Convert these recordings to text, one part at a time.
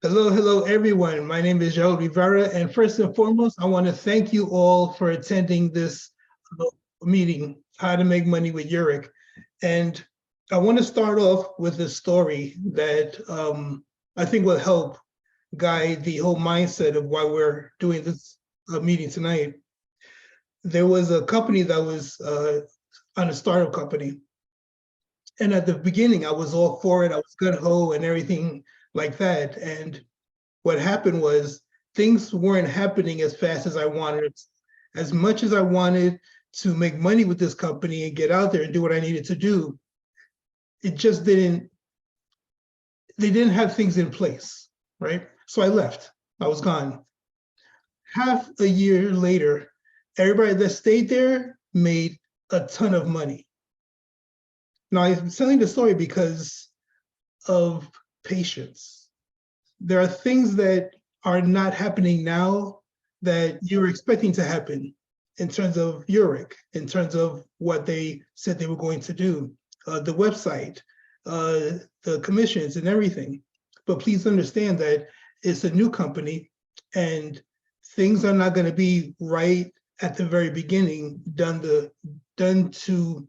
Hello, everyone. My name is Joe Rivera, and first and foremost, I want to thank you all for attending this uh, meeting, How to Make Money with Yereq. And I want to start off with a story that I think will help guide the whole mindset of why we're doing this meeting tonight. There was a company that was on a startup company, and at the beginning, I was all for it. I was gung-ho and everything like that. And what happened was things weren't happening as fast as I wanted. As much as I wanted to make money with this company and get out there and do what I needed to do, it just didn't, they didn't have things in place, right? So I left, I was gone. Half a year later, everybody that stayed there made a ton of money. Now I'm telling the story because of patience. There are things that are not happening now that you're expecting to happen in terms of Yereq, in terms of what they said they were going to do, the website, the commissions and everything. But please understand that it's a new company and things are not going to be right at the very beginning, done to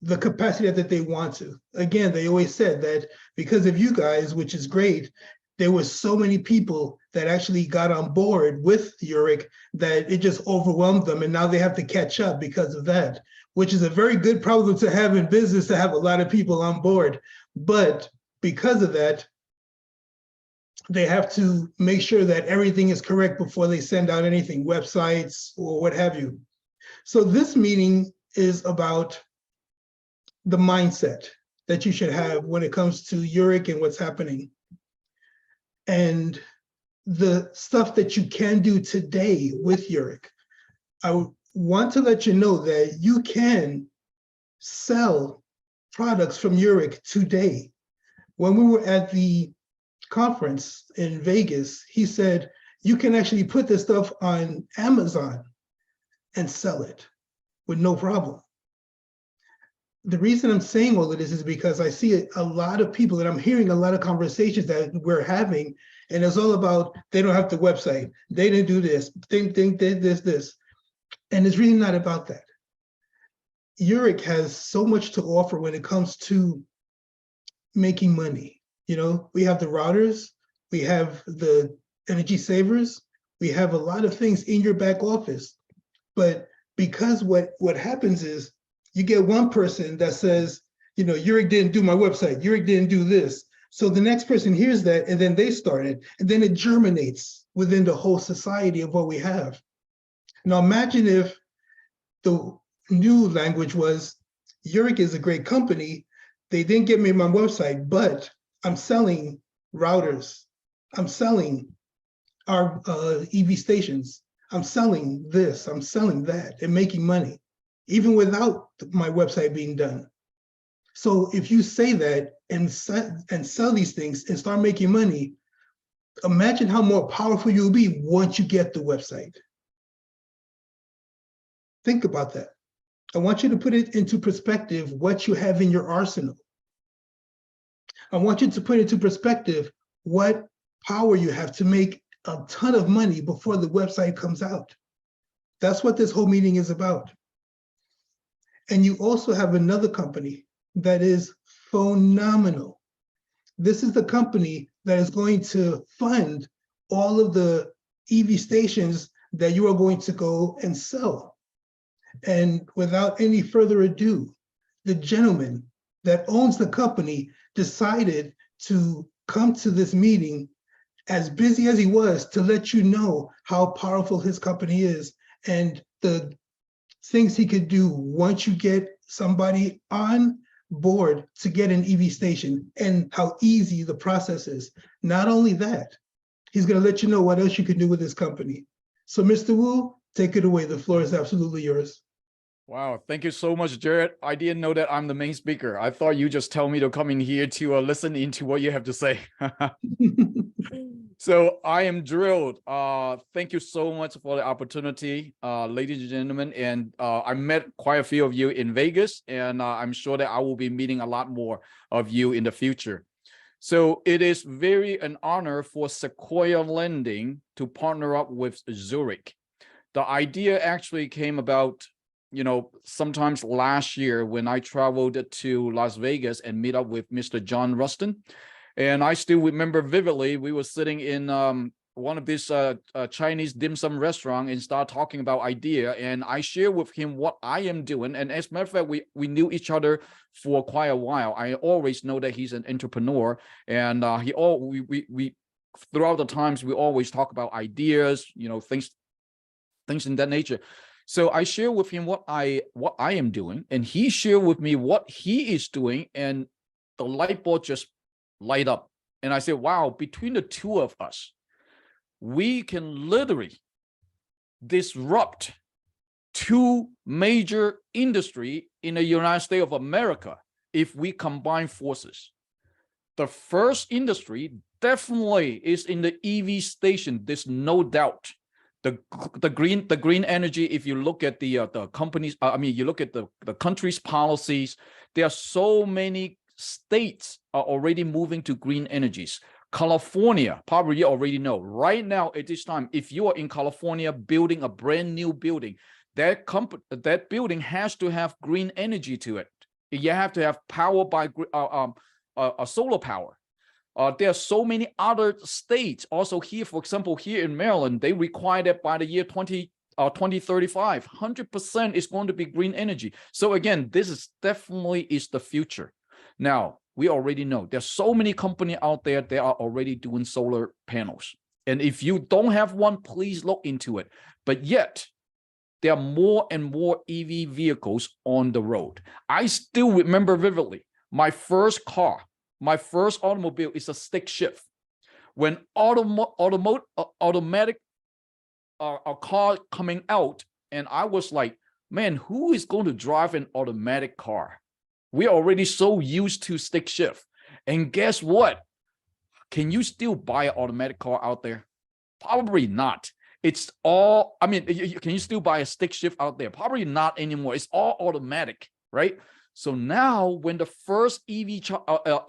the capacity that they want to. Again, they always said that because of you guys, which is great, there were so many people that actually got on board with Yereq that it just overwhelmed them, and now they have to catch up because of that, which is a very good problem to have in business, to have a lot of people on board. But because of that, they have to make sure that everything is correct before they send out anything, websites or what have you. So this meeting is about the mindset that you should have when it comes to Yereq and what's happening, and the stuff that you can do today with Yereq. I want to let you know that you can sell products from Yereq today. When we were at the conference in Vegas, he said, you can actually put this stuff on Amazon and sell it with no problem. The reason I'm saying all of this is because I see a lot of people, and I'm hearing a lot of conversations that we're having, and it's all about they don't have the website, they didn't do this, they did this. And it's really not about that. Yereq has so much to offer when it comes to making money. You know, we have the routers, we have the energy savers, we have a lot of things in your back office. But because what happens is you get one person that says, you know, Yereq didn't do my website, Yereq didn't do this. So the next person hears that, and then they start it, and then it germinates within the whole society of what we have. Now imagine if the new language was, Yereq is a great company, they didn't get me my website, but I'm selling routers, I'm selling our EV stations, I'm selling this, I'm selling that, and making money, even without my website being done. So if you say that and sell these things and start making money, imagine how more powerful you'll be once you get the website. Think about that. I want you to put it into perspective what you have in your arsenal. I want you to put into perspective what power you have to make a ton of money before the website comes out. That's what this whole meeting is about. And you also have another company that is phenomenal. This is the company that is going to fund all of the EV stations that you are going to go and sell. And without any further ado, the gentleman that owns the company decided to come to this meeting, as busy as he was, to let you know how powerful his company is and the things he could do once you get somebody on board to get an EV station, and how easy the process is. Not only that, he's going to let you know what else you can do with this company. So Mr. Wu, take it away. The floor is absolutely yours. Wow, thank you so much, Jared. I didn't know that I'm the main speaker. I thought you just tell me to come in here to listen into what you have to say. So I am thrilled. Thank you so much for the opportunity, ladies and gentlemen. And I met quite a few of you in Vegas, and I'm sure that I will be meeting a lot more of you in the future. So it is very an honor for Sequoia Lending to partner up with Yereq. The idea actually came about, sometimes last year when I traveled to Las Vegas and meet up with Mr. John Rustin. And I still remember vividly, we were sitting in one of these Chinese dim sum restaurant and start talking about idea. And I share with him what I am doing. And as a matter of fact, we knew each other for quite a while. I always know that he's an entrepreneur, and we throughout the times we always talk about ideas, things in that nature. So I share with him what I am doing, and he shared with me what he is doing, and the light bulb just light up. And I said, wow, between the two of us, we can literally disrupt two major industry in the United States of America if we combine forces. The first industry definitely is in the EV station. There's no doubt. The green energy, if you look at the companies, you look at the country's policies, there are so many states are already moving to green energies. California, probably you already know, right now at this time, if you are in California building a brand new building, that building has to have green energy to it. You have to have power by solar power. There are so many other states also here, for example, here in Maryland, they require that by the year 2035, 100% is going to be green energy. So again, this is definitely is the future. Now, we already know there's so many companies out there that are already doing solar panels. And if you don't have one, please look into it. But yet, there are more and more EV vehicles on the road. I still remember vividly, my first automobile is a stick shift. When automatic a car coming out, and I was like, man, who is going to drive an automatic car? We're already so used to stick shift. And guess what? Can you still buy an automatic car out there? Probably not. It's all, can you still buy a stick shift out there? Probably not anymore. It's all automatic, right? So now when the first EV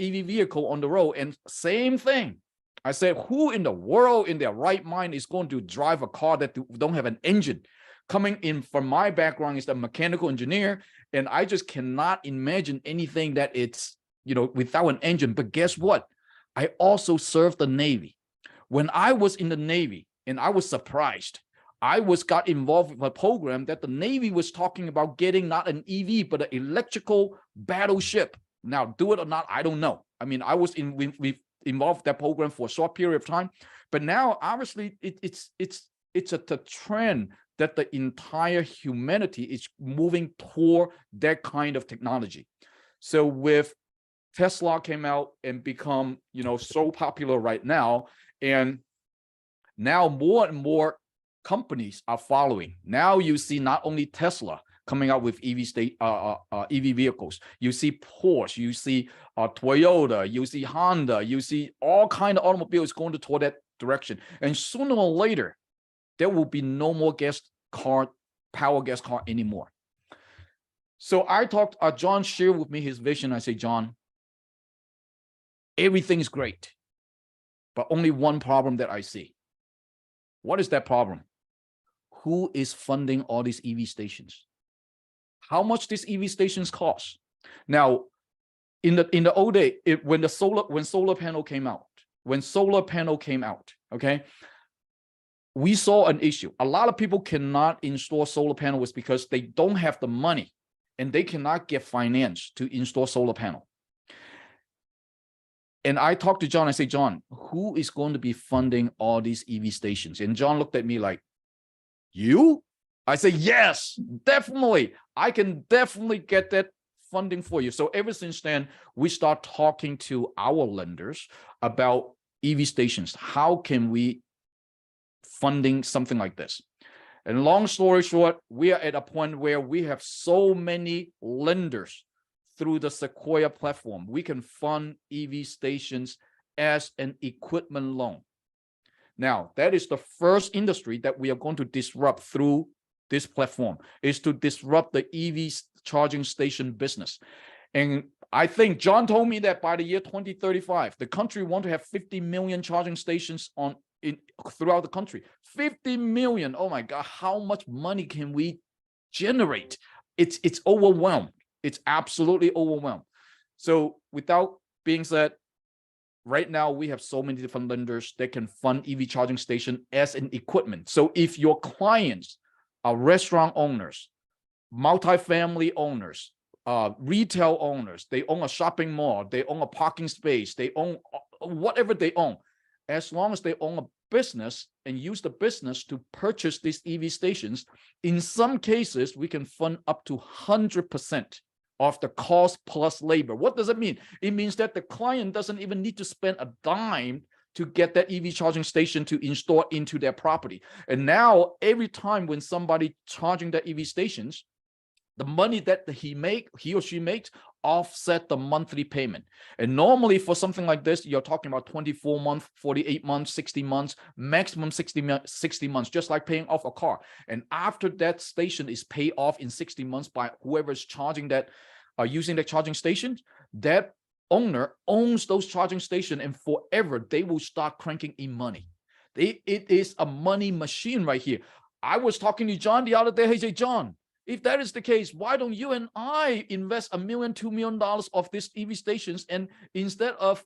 vehicle on the road, and same thing, I said, who in the world in their right mind is going to drive a car that don't have an engine? Coming in from my background is a mechanical engineer, and I just cannot imagine anything that it's, without an engine. But guess what? I also served the Navy. When I was in the Navy, and I was surprised, I got involved with a program that the Navy was talking about getting not an EV, but an electrical battleship. Now, do it or not, I don't know. I was involved with that program for a short period of time, but now obviously it's a trend that the entire humanity is moving toward that kind of technology. So with Tesla came out and become, so popular right now, and now more and more companies are following. Now you see not only Tesla coming out with EV vehicles, you see Porsche, you see Toyota, you see Honda, you see all kind of automobiles going toward that direction. And sooner or later, there will be no more power gas car anymore. So John shared with me his vision. I say, John, everything is great, but only one problem that I see. What is that problem? Who is funding all these EV stations? How much these EV stations cost? Now, in the old day, when solar panel came out, okay, we saw an issue. A lot of people cannot install solar panels because they don't have the money and they cannot get finance to install solar panel. And I talked to John. I say, John, who is going to be funding all these EV stations? And John looked at me like, you? I say, yes, definitely. I can definitely get that funding for you. So ever since then, we start talking to our lenders about EV stations. How can we funding something like this? And long story short, we are at a point where we have so many lenders through the Sequoia platform. We can fund EV stations as an equipment loan. Now, that is the first industry that we are going to disrupt through this platform, is to disrupt the EV charging station business. And I think John told me that by the year 2035, the country want to have 50 million charging stations throughout the country. 50 million. Oh my God, how much money can we generate? It's overwhelmed. It's absolutely overwhelmed. So without being said, right now we have so many different lenders that can fund EV charging station as an equipment. So if your clients are restaurant owners, multifamily owners, retail owners, they own a shopping mall, they own a parking space, they own whatever they own, as long as they own a business and use the business to purchase these EV stations, in some cases, we can fund up to 100% of the cost plus labor. What does it mean? It means that the client doesn't even need to spend a dime to get that EV charging station to install into their property. And now every time when somebody charging the EV stations, the money that he or she makes offset the monthly payment. And normally for something like this, you're talking about 24 months, 48 months, 60 months, maximum 60 months, just like paying off a car. And after that station is paid off in 60 months by whoever's charging that, using the charging station, that owner owns those charging stations, and forever they will start cranking in money. It is a money machine right here. I was talking to John the other day. He said, John, if that is the case, why don't you and I invest $1 million, $2 million of these EV stations, and instead of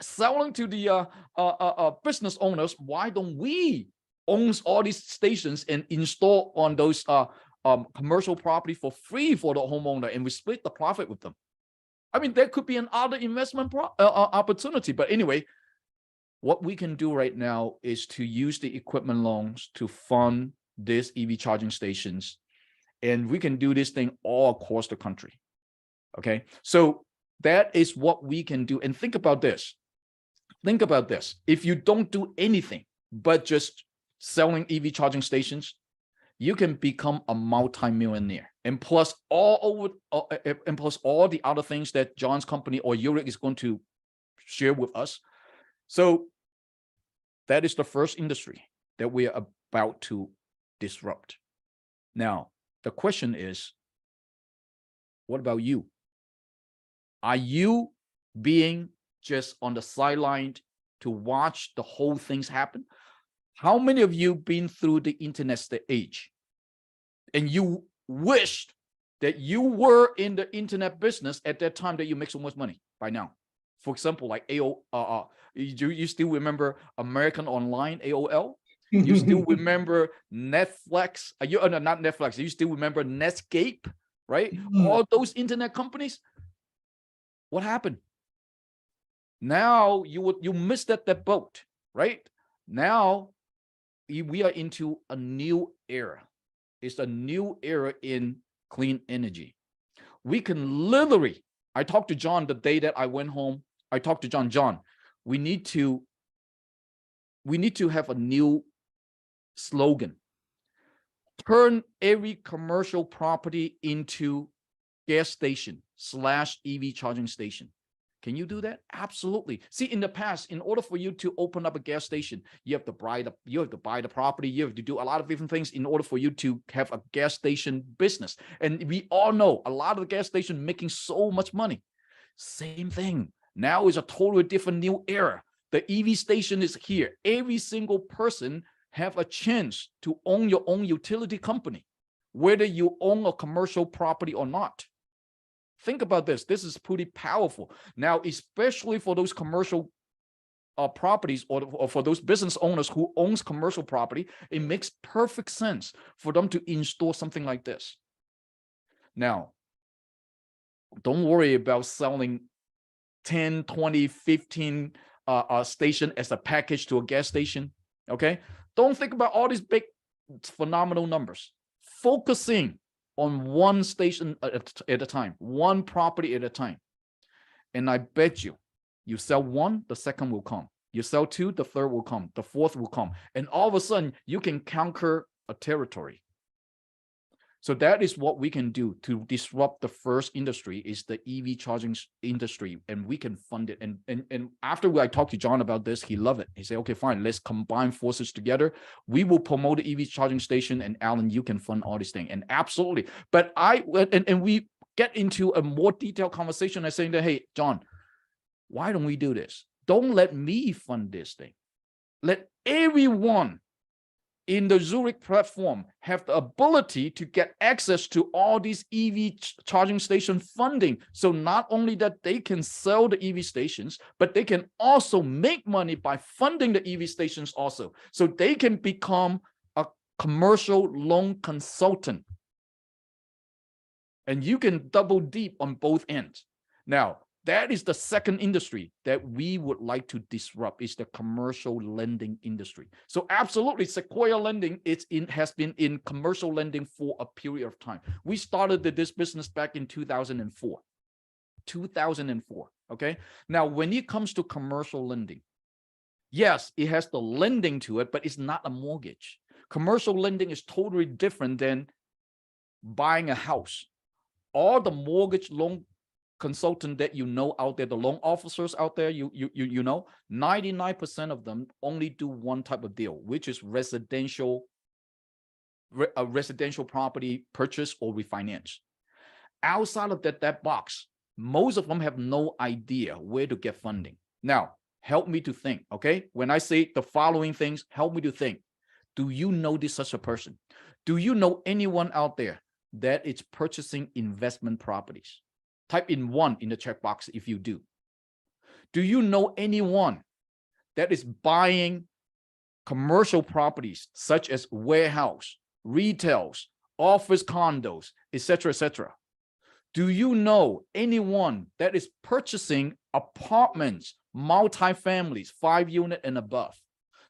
selling to the business owners, why don't we own all these stations and install on those commercial property for free for the homeowner, and we split the profit with them? I mean, there could be another investment opportunity. But anyway, what we can do right now is to use the equipment loans to fund these EV charging stations. And we can do this thing all across the country. Okay, so that is what we can do. And think about this. Think about this. If you don't do anything but just selling EV charging stations, you can become a multi-millionaire. And plus all the other things that John's company or Yereq is going to share with us. So that is the first industry that we are about to disrupt. Now, the question is, what about you? Are you being just on the sideline to watch the whole things happen? How many of you been through the internet age and you wished that you were in the internet business at that time that you make so much money by now? For example, like you still remember American Online, AOL? You still remember Netflix? Not Netflix. You still remember Netscape, right? All those internet companies. What happened? Now you missed that boat, right? Now we are into a new era. It's a new era in clean energy. We can literally. I talked to John the day that I went home. I talked to John, we need to have a new slogan. Turn every commercial property into gas station / EV charging station. Can you do that? Absolutely. See, in the past, in order for you to open up a gas station, you have to buy the property, you have to do a lot of different things in order for you to have a gas station business. And we all know a lot of the gas stations making so much money. Same thing. Now is a totally different new era. The EV station is here. Every single person have a chance to own your own utility company, whether you own a commercial property or not. Think about this. This is pretty powerful. Now, especially for those commercial properties or for those business owners who owns commercial property, it makes perfect sense for them to install something like this. Now, don't worry about selling 10, 20, 15 station as a package to a gas station, okay? Don't think about all these big, phenomenal numbers. Focusing on one station at a time, one property at a time. And I bet you sell one, the second will come. You sell two, the third will come. The fourth will come. And all of a sudden, you can conquer a territory. So that is what we can do to disrupt the first industry, is the EV charging industry, and we can fund it. And after I talked to John about this, he loved it. He said, okay, fine, let's combine forces together. We will promote the EV charging station, and Alan, you can fund all these things. And absolutely. But we get into a more detailed conversation and saying that, hey, John, why don't we do this? Don't let me fund this thing. Let everyone in the Zurich platform have the ability to get access to all these EV charging station funding. So not only that they can sell the EV stations, but they can also make money by funding the EV stations also. So they can become a commercial loan consultant. And you can double deep on both ends. Now, that is the second industry that we would like to disrupt, is the commercial lending industry. So absolutely, Sequoia Lending has been in commercial lending for a period of time. We started this business back in 2004. 2004, okay? Now, when it comes to commercial lending, yes, it has the lending to it, but it's not a mortgage. Commercial lending is totally different than buying a house. All the mortgage loan consultant that you know out there, the loan officers out there, you know, 99% of them only do one type of deal, which is residential property purchase or refinance. Outside of that box, most of them have no idea where to get funding. Now, help me to think, okay? When I say the following things, help me to think. Do you know this such a person? Do you know anyone out there that is purchasing investment properties? Type in 1 in the checkbox if you do. Do you know anyone that is buying commercial properties such as warehouse, retails, office condos, etc., etc.? Do you know anyone that is purchasing apartments, multifamilies, 5-unit and above?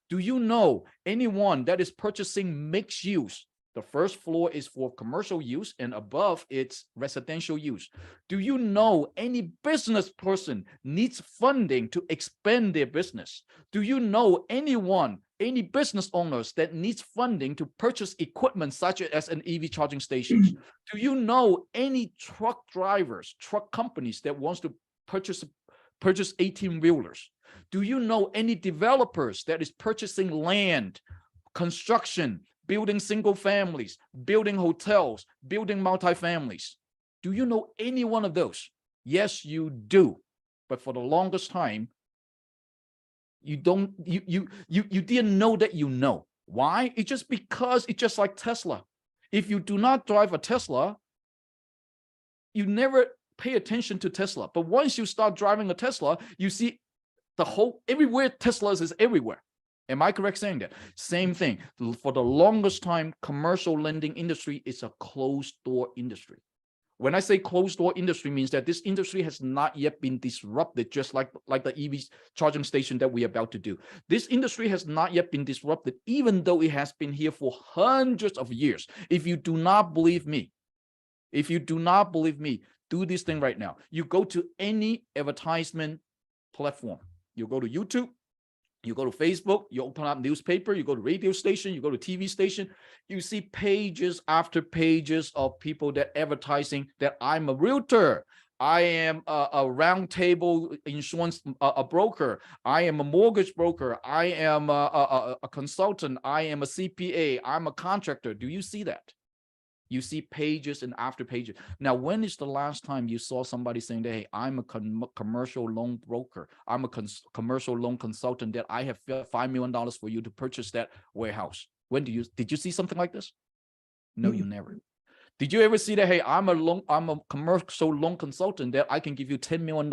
Do you know anyone that is purchasing mixed use? The first floor is for commercial use and above it's residential use. Do you know any business person needs funding to expand their business? Do you know anyone, any business owners that needs funding to purchase equipment such as an EV charging stations? Do you know any truck drivers, truck companies that wants to purchase 18-wheelers? Do you know any developers that is purchasing land, construction, building single families, building hotels, building multifamilies? Do you know any one of those? Yes, you do. But for the longest time, you didn't know that you know. Why? It's just because it's just like Tesla. If you do not drive a Tesla, you never pay attention to Tesla. But once you start driving a Tesla, you see everywhere Teslas is everywhere. Am I correct saying that? Same thing. For the longest time, commercial lending industry is a closed door industry. When I say closed door industry, means that this industry has not yet been disrupted, just like the EV charging station that we're about to do. This industry has not yet been disrupted, even though it has been here for hundreds of years. If you do not believe me, do this thing right now. You go to any advertisement platform. You go to YouTube, you go to Facebook, you open up newspaper, you go to radio station, you go to TV station, you see pages after pages of people that advertising that I'm a realtor, I am a round table insurance a broker, I am a mortgage broker, I am a consultant, I am a CPA, I'm a contractor. Do you see that? You see pages and after pages. Now, when is the last time you saw somebody saying that, hey, I'm a commercial loan broker, I'm a commercial loan consultant, that I have $5 million for you to purchase that warehouse? When did you see something like this? No, you never. Did you ever see that, hey, I'm a commercial loan consultant that I can give you $10 million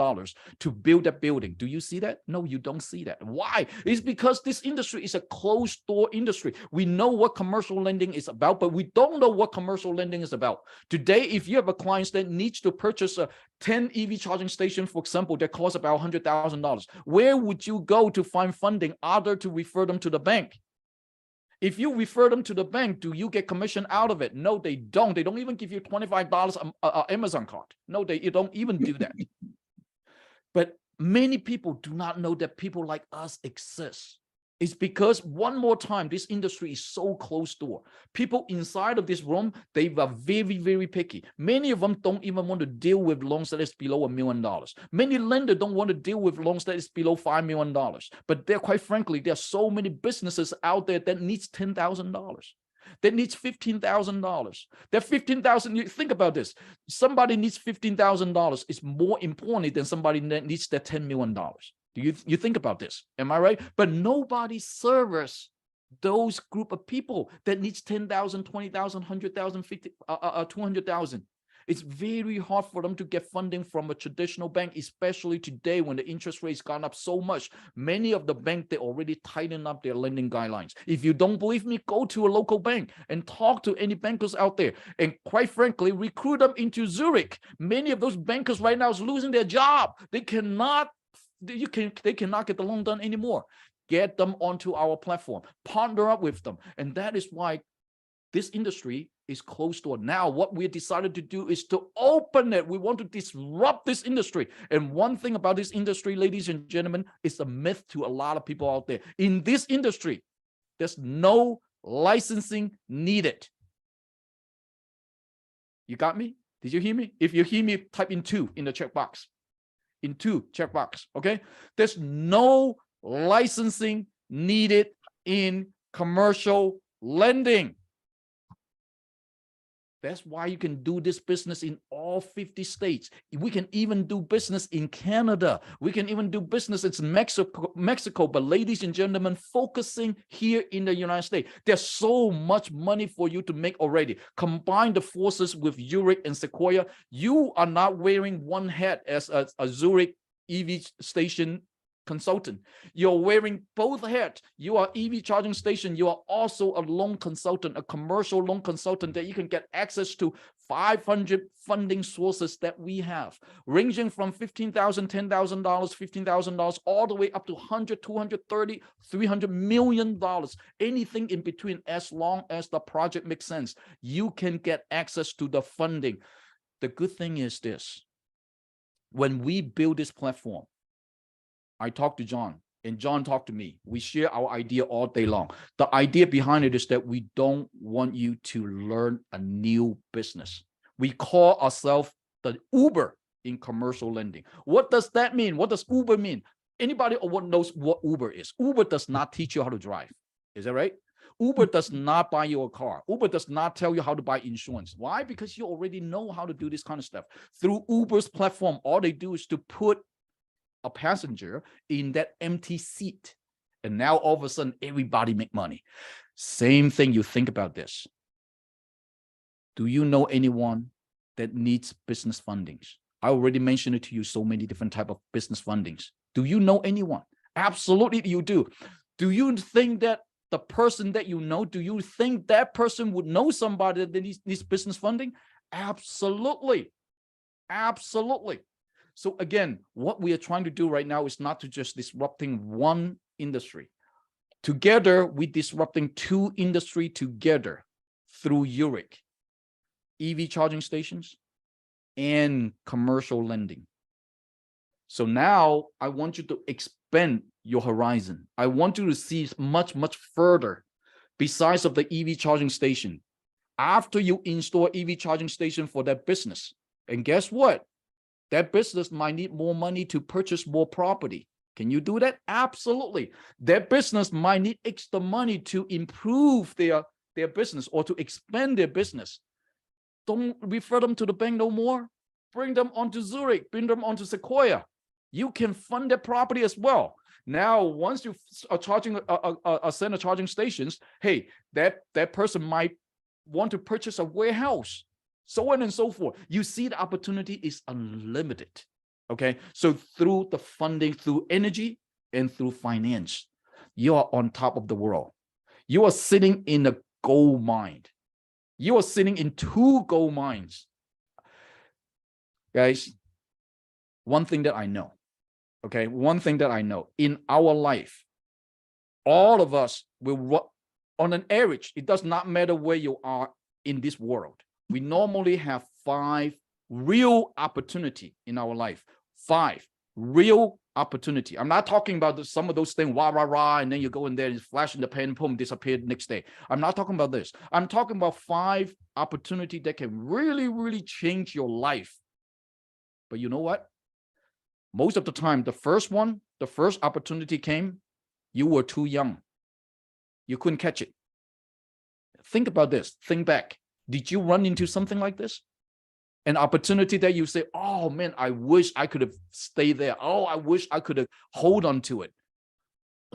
to build that building? Do you see that? No, you don't see that. Why? It's because this industry is a closed door industry. We know what commercial lending is about, but we don't know what commercial lending is about. Today, if you have a client that needs to purchase a 10 EV charging station, for example, that costs about $100,000, where would you go to find funding other to refer them to the bank? If you refer them to the bank, do you get commission out of it? No, they don't. They don't even give you $25 Amazon card. No, they don't even do that. But many people do not know that people like us exist. It's because, one more time, this industry is so closed door. People inside of this room, they are very, very picky. Many of them don't even want to deal with loans that is below $1 million. Many lenders don't want to deal with loans that is below $5 million. But quite frankly, there are so many businesses out there that needs $10,000. that needs $15,000. That $15,000, you think about this. Somebody needs $15,000 is more important than somebody that needs that $10 million. You think about this? Am I right? But nobody serves those group of people that needs 10,000, 20,000, 100,000, 50, 200,000. It's very hard for them to get funding from a traditional bank, especially today when the interest rates gone up so much. Many of the banks, they already tighten up their lending guidelines. If you don't believe me, go to a local bank and talk to any bankers out there. And quite frankly, recruit them into Yereq. Many of those bankers right now is losing their job. They cannot get the loan done anymore. Get them onto our platform, partner up with them. And that is why this industry is closed door. Now, what we decided to do is to open it. We want to disrupt this industry. And one thing about this industry, ladies and gentlemen, is a myth to a lot of people out there. In this industry, there's no licensing needed. You got me? Did you hear me? If you hear me, type in 2 in the checkbox. In 2 checkbox, okay? There's no licensing needed in commercial lending. That's why you can do this business in all 50 states. We can even do business in Canada. We can even do business in Mexico. But ladies and gentlemen, focusing here in the United States, there's so much money for you to make already. Combine the forces with Yereq and Sequoia. You are not wearing one hat as a Yereq EV station consultant. You're wearing both hats. You are EV charging station. You are also a loan consultant, a commercial loan consultant that you can get access to 500 funding sources that we have, ranging from $15,000, $10,000, $15,000, all the way up to 100, 230, $300 million, anything in between, as long as the project makes sense. You can get access to the funding. The good thing is this: when we build this platform, I talked to John and John talked to me. We share our idea all day long. The idea behind it is that we don't want you to learn a new business. We call ourselves the Uber in commercial lending. What does that mean? What does Uber mean? Anybody knows what Uber is? Uber does not teach you how to drive. Is that right? Uber does not buy you a car. Uber does not tell you how to buy insurance. Why? Because you already know how to do this kind of stuff. Through Uber's platform, all they do is to put a passenger in that empty seat. And now all of a sudden, everybody make money. Same thing, you think about this. Do you know anyone that needs business fundings? I already mentioned it to you, so many different type of business fundings. Do you know anyone? Absolutely you do. Do you think that the person that you know, do you think that person would know somebody that needs business funding? Absolutely. Absolutely. So again, what we are trying to do right now is not to just disrupting one industry. Together, we're disrupting 2 industries together through Yereq, EV charging stations and commercial lending. So now I want you to expand your horizon. I want you to see much, much further besides of the EV charging station. After you install EV charging station for that business, and guess what? That business might need more money to purchase more property. Can you do that? Absolutely. That business might need extra money to improve their business or to expand their business. Don't refer them to the bank no more. Bring them onto Yereq, bring them onto Sequoia. You can fund their property as well. Now, once you are charging a center charging stations, hey, that person might want to purchase a warehouse, so on and so forth. You see, the opportunity is unlimited. Okay, so through the funding, through energy and through finance, you are on top of the world. You are sitting in a gold mine. You are sitting in 2 gold mines. Guys, one thing that I know, okay, one thing that I know in our life, all of us will, on an average, it does not matter where you are in this world. We normally have 5 real opportunity in our life. 5 real opportunity. I'm not talking about some of those things, rah, rah, rah, and then you go in there and flash in the pen, boom, disappear the next day. I'm not talking about this. I'm talking about 5 opportunity that can really, really change your life. But you know what? Most of the time, the first opportunity came, you were too young. You couldn't catch it. Think about this. Think back. Did you run into something like this? An opportunity that you say, oh man, I wish I could have stayed there. Oh, I wish I could have hold on to it.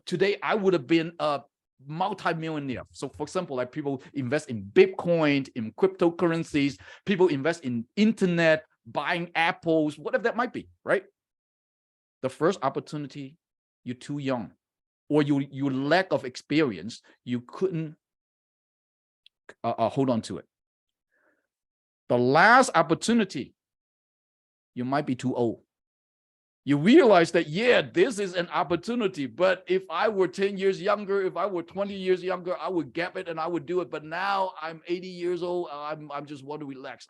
Today, I would have been a multi-millionaire. So for example, like people invest in Bitcoin, in cryptocurrencies, people invest in internet, buying apples, whatever that might be, right? The first opportunity, you're too young, or you lack of experience, you couldn't hold on to it. The last opportunity, you might be too old. You realize that, yeah, this is an opportunity, but if I were 10 years younger, if I were 20 years younger, I would get it and I would do it. But now I'm 80 years old. I'm just want to relax.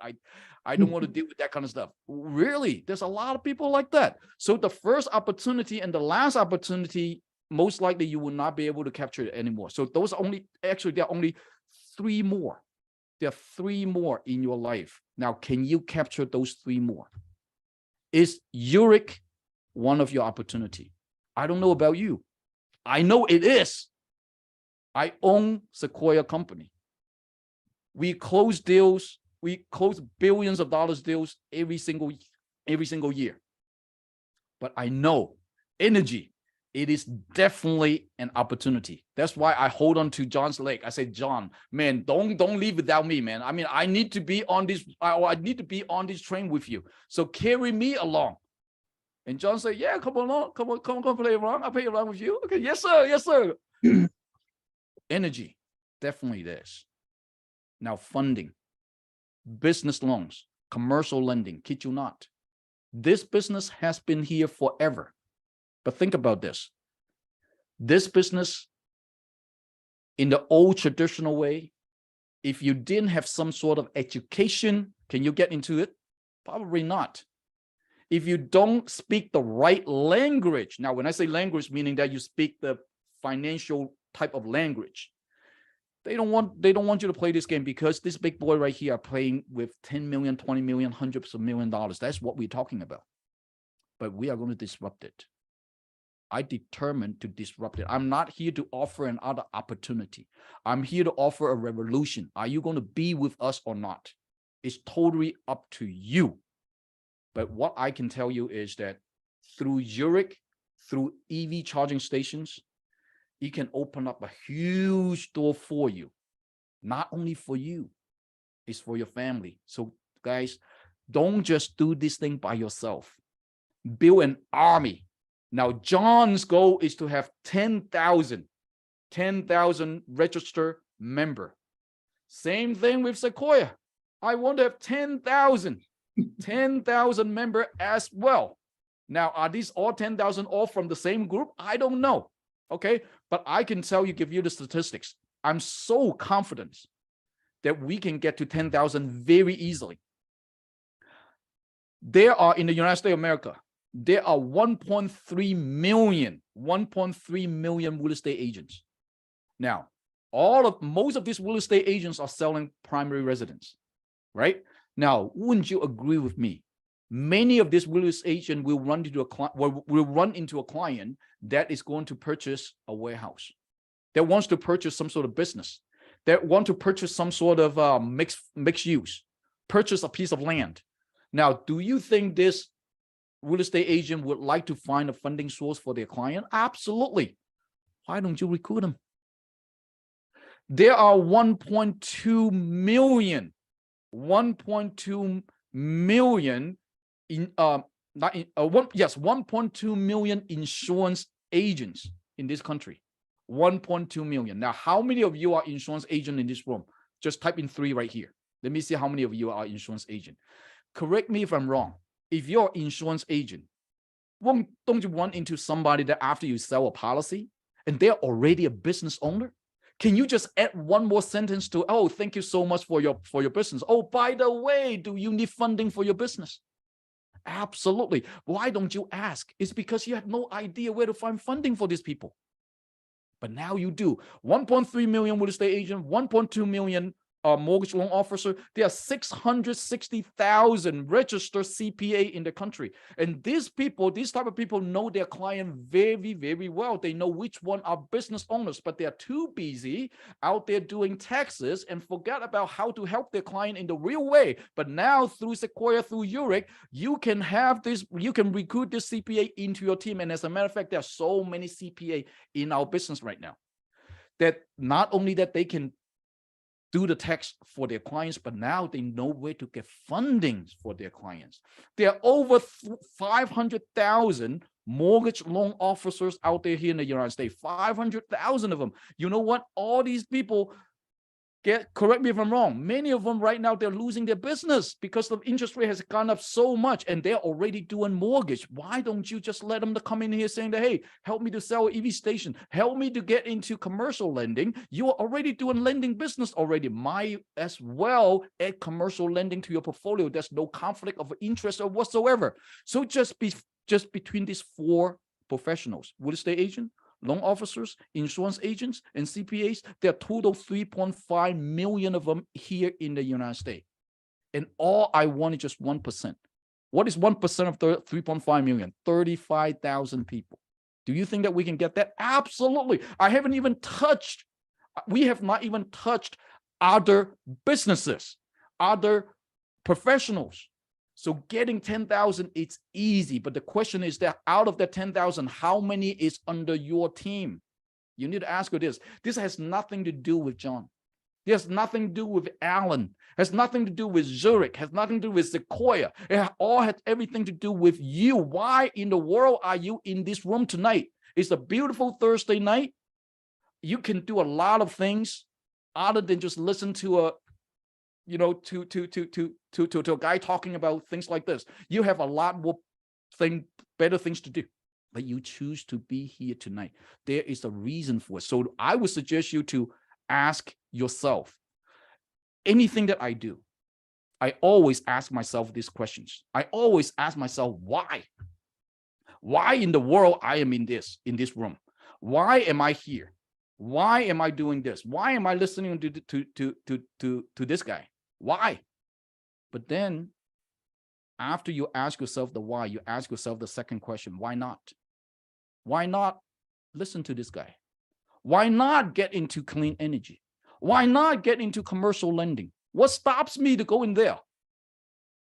I don't want to deal with that kind of stuff. Really, there's a lot of people like that. So the first opportunity and the last opportunity, most likely you will not be able to capture it anymore. So those are only, actually, there are only 3 more. There are 3 more in your life. Now, can you capture those 3 more? Is Yereq one of your opportunity? I don't know about you. I know it is. I own Sequoia company. We close deals. We close billions of dollars deals every single year. But I know energy, it is definitely an opportunity. That's why I hold on to John's leg. I say, John, man, don't leave without me, man. I mean, I need to be on this. I need to be on this train with you. So carry me along. And John said, yeah, come along, come on, play around. I'll play around with you. Okay, yes, sir, yes, sir. Energy, definitely this. Now, funding, business loans, commercial lending, kid you not. This business has been here forever. But think about this. This business, in the old traditional way, if you didn't have some sort of education, can you get into it? Probably not. If you don't speak the right language, now when I say language, meaning that you speak the financial type of language, they don't want you to play this game, because this big boy right here are playing with 10 million, 20 million, hundreds of million dollars. That's what we're talking about. But we are going to disrupt it. I determined to disrupt it. I'm not here to offer another opportunity. I'm here to offer a revolution. Are you going to be with us or not? It's totally up to you. But what I can tell you is that through Yereq, through EV charging stations, it can open up a huge door for you. Not only for you, it's for your family. So guys, don't just do this thing by yourself. Build an army. Now, John's goal is to have 10,000 registered member. Same thing with Sequoia. I want to have 10,000 member as well. Now, are these all 10,000 all from the same group? I don't know. Okay, but I can tell you, give you the statistics. I'm so confident that we can get to 10,000 very easily. There are, in the United States of America, there are 1.3 million real estate agents. Now, most of these real estate agents are selling primary residence, right? Now, wouldn't you agree with me? Many of these real estate agents will run into a client that is going to purchase a warehouse, that wants to purchase some sort of business, that want to purchase some sort of mixed use, purchase a piece of land. Now, do you think this real estate agent would like to find a funding source for their client? Absolutely. Why don't you recruit them? There are 1.2 million in 1.2 million insurance agents in this country. 1.2 million. Now, how many of you are insurance agent in this room? Just type in 3 right here. Let me see how many of you are insurance agent. Correct me if I'm wrong. If you're an insurance agent, don't you run into somebody that after you sell a policy and they're already a business owner? Can you just add one more sentence to, oh, thank you so much for your business. Oh, by the way, do you need funding for your business? Absolutely. Why don't you ask? It's because you have no idea where to find funding for these people. But now you do. 1.3 million real estate agent, 1.2 million mortgage loan officer, there are 660,000 registered CPA in the country. And these type of people know their client very, very well. They know which one are business owners, but they are too busy out there doing taxes and forget about how to help their client in the real way. But now through Sequoia, through Yereq, you can recruit this CPA into your team. And as a matter of fact, there are so many CPA in our business right now that not only that they can do the tax for their clients, but now they know where to get funding for their clients. There are over 500,000 mortgage loan officers out there here in the United States, 500,000 of them. You know what? All these people correct me if I'm wrong, many of them right now, they're losing their business because the interest rate has gone up so much and they're already doing mortgage. Why don't you just let them come in here saying that, hey, help me to sell an EV station, help me to get into commercial lending. You are already doing lending business already. Might as well add commercial lending to your portfolio. There's no conflict of interest or whatsoever. So just between these four professionals, real estate agent, loan officers, insurance agents, and CPAs, there are total 3.5 million of them here in the United States. And all I want is just 1%. What is 1% of 3.5 million? 35,000 people. Do you think that we can get that? Absolutely. We have not even touched other businesses, other professionals. So getting 10,000, it's easy. But the question is that out of that 10,000, how many is under your team? You need to ask her this. This has nothing to do with John. It has nothing to do with Alan. It has nothing to do with Yereq. It has nothing to do with Sequoia. It all has everything to do with you. Why in the world are you in this room tonight? It's a beautiful Thursday night. You can do a lot of things other than just listen to a to a guy talking about things like this. You have a lot more better things to do, but you choose to be here tonight. There is a reason for it. So I would suggest you to ask yourself, anything that I do, I always ask myself these questions. I always ask myself, why? Why in the world I am in this room? Why am I here? Why am I doing this? Why am I listening to this guy? Why? But then after you ask yourself the why, you ask yourself the second question, why not? Why not listen to this guy? Why not get into clean energy? Why not get into commercial lending? What stops me to go in there?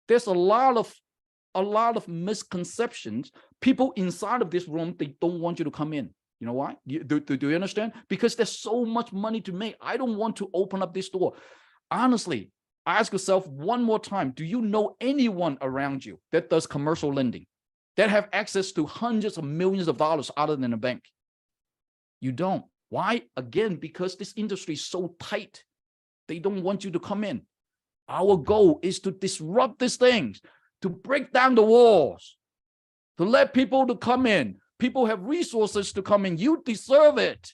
There's a lot of misconceptions. People inside of this room, they don't want you to come in. You know why? Do you understand? Because there's so much money to make. I don't want to open up this door. Honestly, ask yourself one more time, do you know anyone around you that does commercial lending, that have access to hundreds of millions of dollars other than a bank? You don't. Why? Again, because this industry is so tight. They don't want you to come in. Our goal is to disrupt these things, to break down the walls, to let people to come in. People have resources to come in. You deserve it.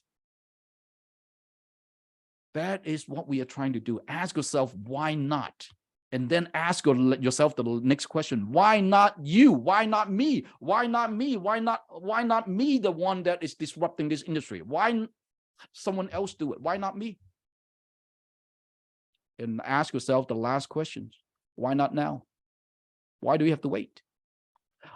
That is what we are trying to do. Ask yourself, why not? And then ask yourself the next question. Why not you? Why not me? Why not me? Why not me, the one that is disrupting this industry? Why someone else do it? Why not me? And ask yourself the last questions. Why not now? Why do we have to wait?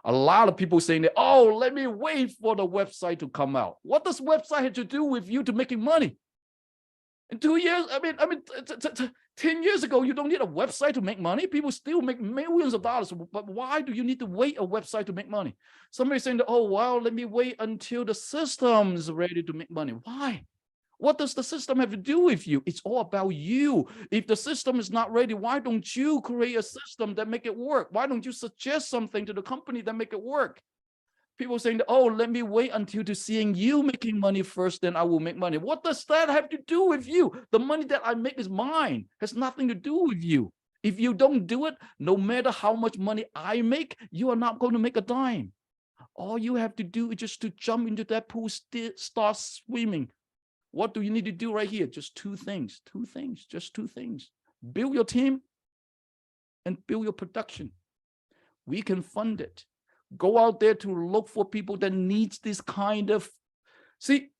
A lot of people saying that, oh, let me wait for the website to come out. What does website have to do with you to making money? In 2 years, 10 years ago, you don't need a website to make money. People still make millions of dollars. But why do you need to wait a website to make money? Somebody saying that, oh, well, let me wait until the system is ready to make money. Why? What does the system have to do with you? It's all about you. If the system is not ready, why don't you create a system that make it work? Why don't you suggest something to the company that make it work? People saying, oh, let me wait until to seeing you making money first, then I will make money. What does that have to do with you? The money that I make is mine. It has nothing to do with you. If you don't do it, no matter how much money I make, you are not going to make a dime. All you have to do is just to jump into that pool, start swimming. What do you need to do right here? Just two things, just two things. Build your team and build your production. We can fund it. Go out there to look for people that needs this kind of, see,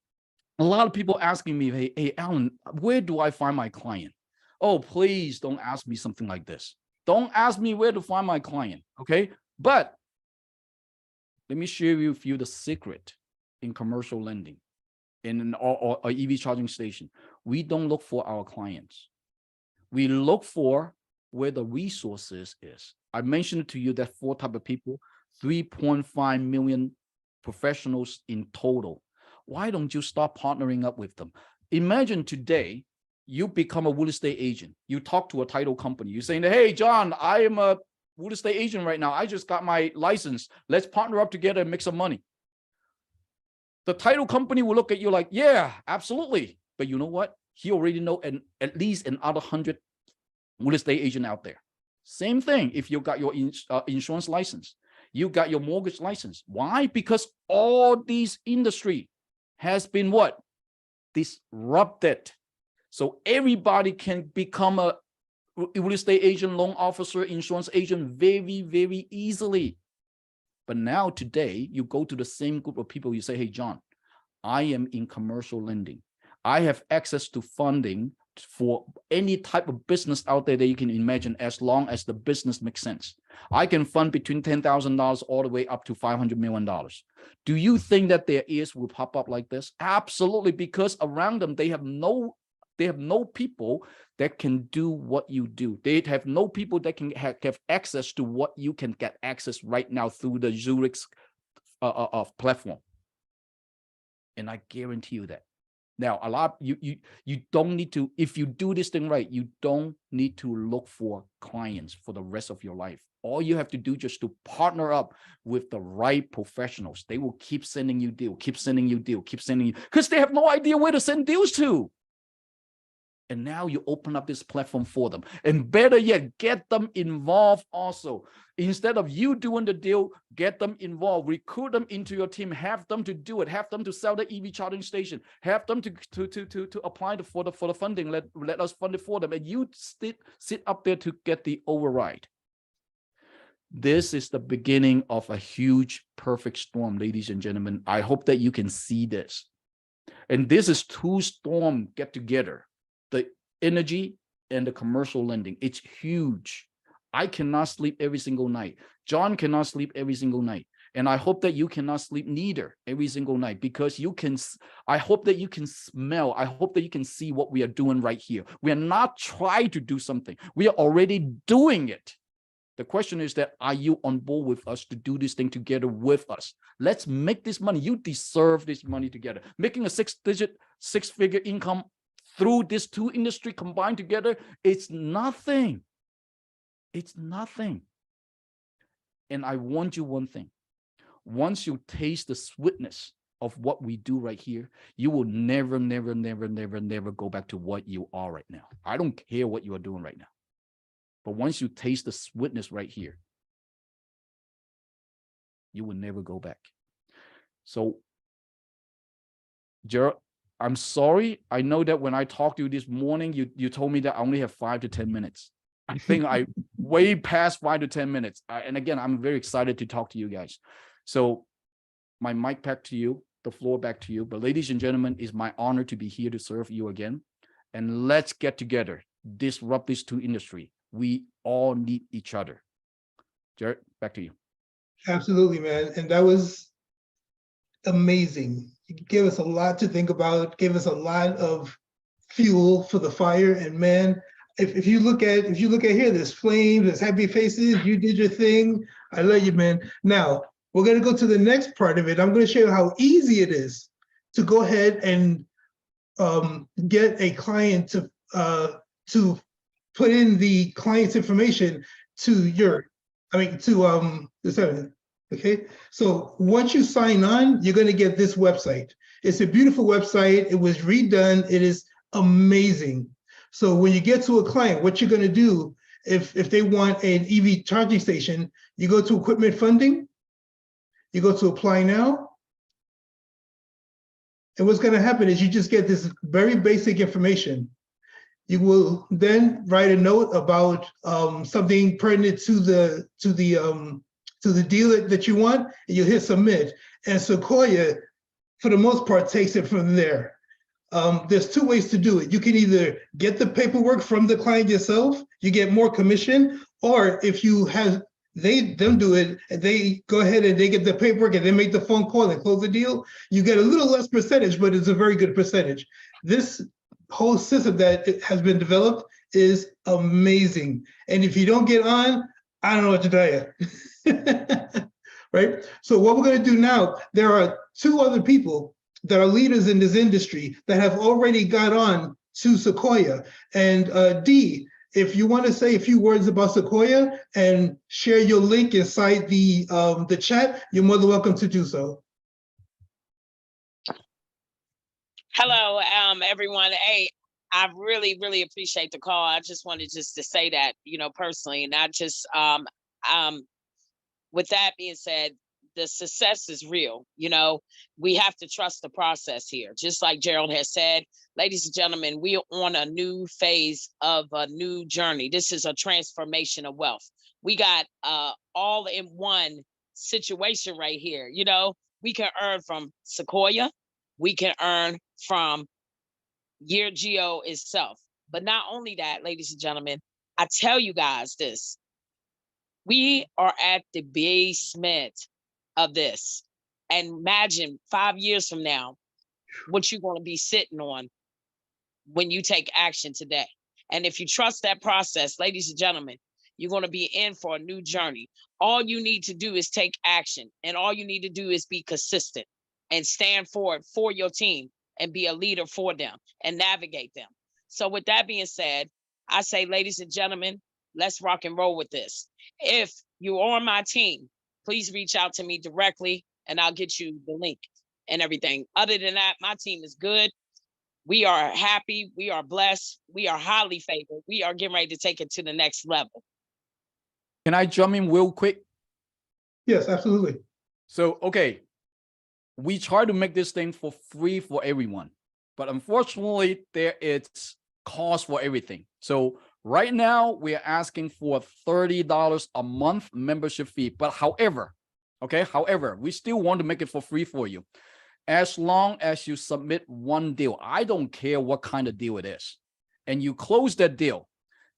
a lot of people asking me, hey, Alan, where do I find my client? Oh, please don't ask me something like this. Don't ask me where to find my client, okay? But let me share with you the secret in commercial lending, in an or EV charging station. We don't look for our clients. We look for where the resources is. I mentioned to you that 4 type of people, 3.5 million professionals in total. Why don't you start partnering up with them? Imagine today, you become a real estate agent. You talk to a title company. You're saying, hey, John, I am a real estate agent right now. I just got my license. Let's partner up together and make some money. The title company will look at you like, yeah, absolutely. But you know what? He already know at least another 100 real estate agent out there. Same thing if you got your insurance license, you got your mortgage license. Why? Because all these industry has been what? Disrupted. So everybody can become a real estate agent, loan officer, insurance agent very, very easily. But now today, you go to the same group of people, you say, hey, John, I am in commercial lending. I have access to funding for any type of business out there that you can imagine, as long as the business makes sense. I can fund between $10,000 all the way up to $500 million. Do you think that their ears will pop up like this? Absolutely, because around them, they have no people that can do what you do. They have no people that can have access to what you can get access right now through the Yereq's platform. And I guarantee you that. Now, a lot you don't need to, if you do this thing right, you don't need to look for clients for the rest of your life. All you have to do just to partner up with the right professionals. They will keep sending you deal, keep sending you deal, keep sending you, because they have no idea where to send deals to. And now you open up this platform for them. And better yet, get them involved also. Instead of you doing the deal, get them involved, recruit them into your team, have them to do it, have them to sell the EV charging station, have them to apply for the funding, let us fund it for them. And you sit up there to get the override. This is the beginning of a huge, perfect storm, ladies and gentlemen. I hope that you can see this. And this is 2 storms get together. The energy and the commercial lending. It's huge. I cannot sleep every single night. John cannot sleep every single night. And I hope that you cannot sleep neither every single night, because I hope that you can smell, I hope that you can see what we are doing right here. We are not trying to do something. We are already doing it. The question is that, are you on board with us to do this thing together with us? Let's make this money. You deserve this money together. Making a 6-figure income through these 2 industries combined together, it's nothing. It's nothing. And I want you one thing. Once you taste the sweetness of what we do right here, you will never, never, never, never, never go back to what you are right now. I don't care what you are doing right now. But once you taste the sweetness right here, you will never go back. So, Gerald, I'm sorry. I know that when I talked to you this morning, you told me that I only have 5 to 10 minutes. I think I way past 5 to 10 minutes. And again, I'm very excited to talk to you guys. So my mic back to you, the floor back to you. But ladies and gentlemen, it's my honor to be here to serve you again. And let's get together, disrupt these 2 industries. We all need each other. Jared, back to you. Absolutely, man. And that was amazing. You gave us a lot to think about, gave us a lot of fuel for the fire. And man, if you look at here, there's flames, there's happy faces, you did your thing. I love you, man. Now, we're gonna go to the next part of it. I'm gonna show you how easy it is to go ahead and get a client to put in the client's information to the 7. Okay, so once you sign on, you're going to get this website. It's a beautiful website. It was redone. It is amazing. So when you get to a client, what you're going to do, if they want an EV charging station, you go to equipment funding, you go to apply now. And what's going to happen is you just get this very basic information. You will then write a note about something pertinent to the deal that you want, and you hit submit. And Sequoia, for the most part, takes it from there. There's two ways to do it. You can either get the paperwork from the client yourself, you get more commission, or if you have them do it, and they go ahead and they get the paperwork and they make the phone call and close the deal, you get a little less percentage, but it's a very good percentage. This whole system that has been developed is amazing. And if you don't get on, I don't know what to tell you. Right? So what we're going to do now, there are two other people that are leaders in this industry that have already got on to Sequoia. And Dee, if you want to say a few words about Sequoia and share your link inside the chat, you're more than welcome to do so. Hello, everyone. Hey, I really, really appreciate the call. I just wanted to say that, personally, and not just, with that being said, the success is real. We have to trust the process here. Just like Gerald has said, ladies and gentlemen, we are on a new phase of a new journey. This is a transformation of wealth. We got all in one situation right here. We can earn from Sequoia. We can earn from Yereq itself. But not only that, ladies and gentlemen, I tell you guys this. We are at the basement of this. And imagine 5 years from now, what you're going to be sitting on when you take action today. And if you trust that process, ladies and gentlemen, you're going to be in for a new journey. All you need to do is take action. And all you need to do is be consistent and stand forward for your team and be a leader for them and navigate them. So with that being said, I say, ladies and gentlemen, let's rock and roll with this. If you're on my team, please reach out to me directly and I'll get you the link and everything. Other than that, my team is good. We are happy. We are blessed. We are highly favored. We are getting ready to take it to the next level. Can I jump in real quick? Yes, absolutely. So, okay, we try to make this thing for free for everyone, but unfortunately there is cost for everything. So right now we are asking for $30 a month membership fee, but however, we still want to make it for free for you. As long as you submit one deal, I don't care what kind of deal it is, and you close that deal,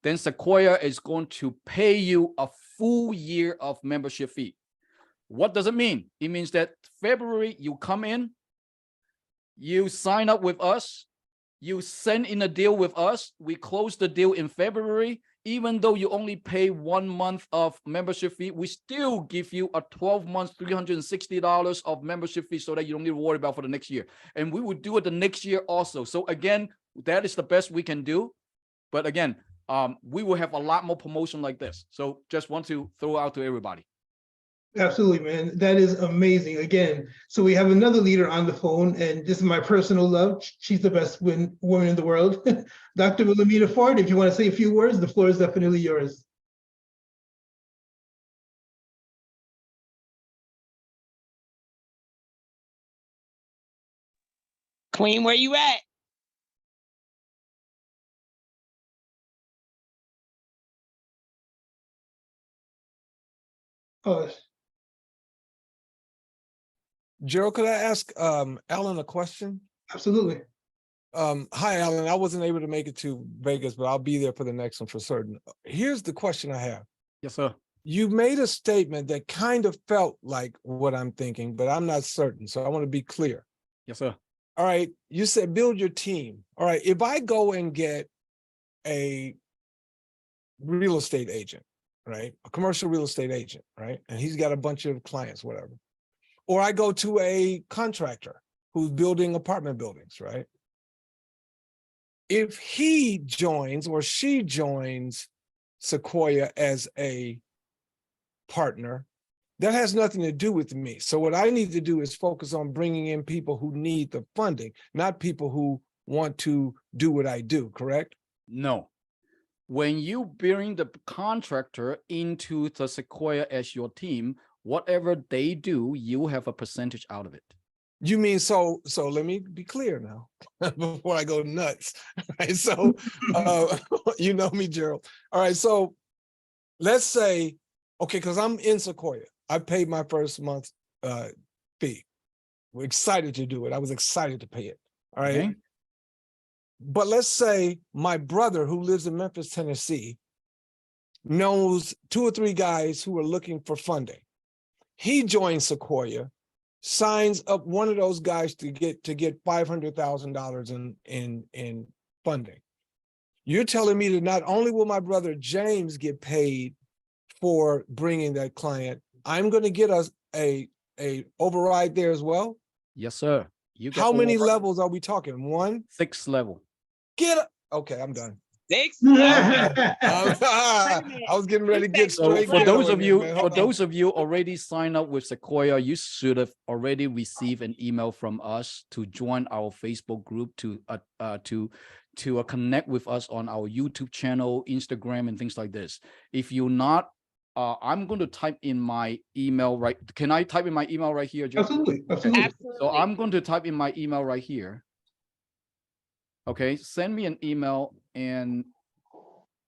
then Sequoia is going to pay you a full year of membership fee. What does it mean? It means that February, you come in, you sign up with us, you send in a deal with us, we close the deal in February. Even though you only pay 1 month of membership fee, we still give you a 12 months, $360 of membership fee so that you don't need to worry about for the next year. And we will do it the next year also. So again, that is the best we can do. But again, we will have a lot more promotion like this. So just want to throw out to everybody. Absolutely, man. That is amazing. Again, so we have another leader on the phone, and this is my personal love. She's the best woman in the world. Dr. Wilhelmina Ford, if you want to say a few words, the floor is definitely yours. Queen, where you at? Oh, Gerald, could I ask Alan a question? absolutely. Hi, Alan. I wasn't able to make it to Vegas, but I'll be there for the next one for certain. Here's the question I have. Yes, sir. You made a statement that kind of felt like what I'm thinking, but I'm not certain. So I want to be clear. Yes, sir. All right. You said build your team. All right. If I go and get a real estate agent, right? A commercial real estate agent, right? And he's got a bunch of clients, whatever. Or I go to a contractor who's building apartment buildings, right? If he joins or she joins Sequoia as a partner, that has nothing to do with me. So what I need to do is focus on bringing in people who need the funding, not people who want to do what I do, correct? No. When you bring the contractor into the Sequoia as your team, whatever they do, you have a percentage out of it. You mean, so let me be clear now before I go nuts. Right? So, you know me, Gerald. All right, so let's say, okay, because I'm in Sequoia. I paid my first month fee. We're excited to do it. I was excited to pay it. All right. Okay. But let's say my brother who lives in Memphis, Tennessee, knows 2 or 3 guys who are looking for funding. He joins Sequoia, signs up one of those guys to get $500,000 in funding. You're telling me that not only will my brother James get paid for bringing that client, I'm going to get us a override there as well? Yes, sir. You get How many override. levels are we talking? 1? 6th level. Okay, I'm done. Six. I was getting ready to get So straight. for those ghetto of in you, there, man. for Hold on. those of you already signed up with Sequoia, you should have already received an email from us to join our Facebook group to connect with us on our YouTube channel, Instagram, and things like this. If you're not, I'm going to type in my email right. Can I type in my email right here, Joe? Absolutely, absolutely. So I'm going to type in my email right here. Okay, send me an email and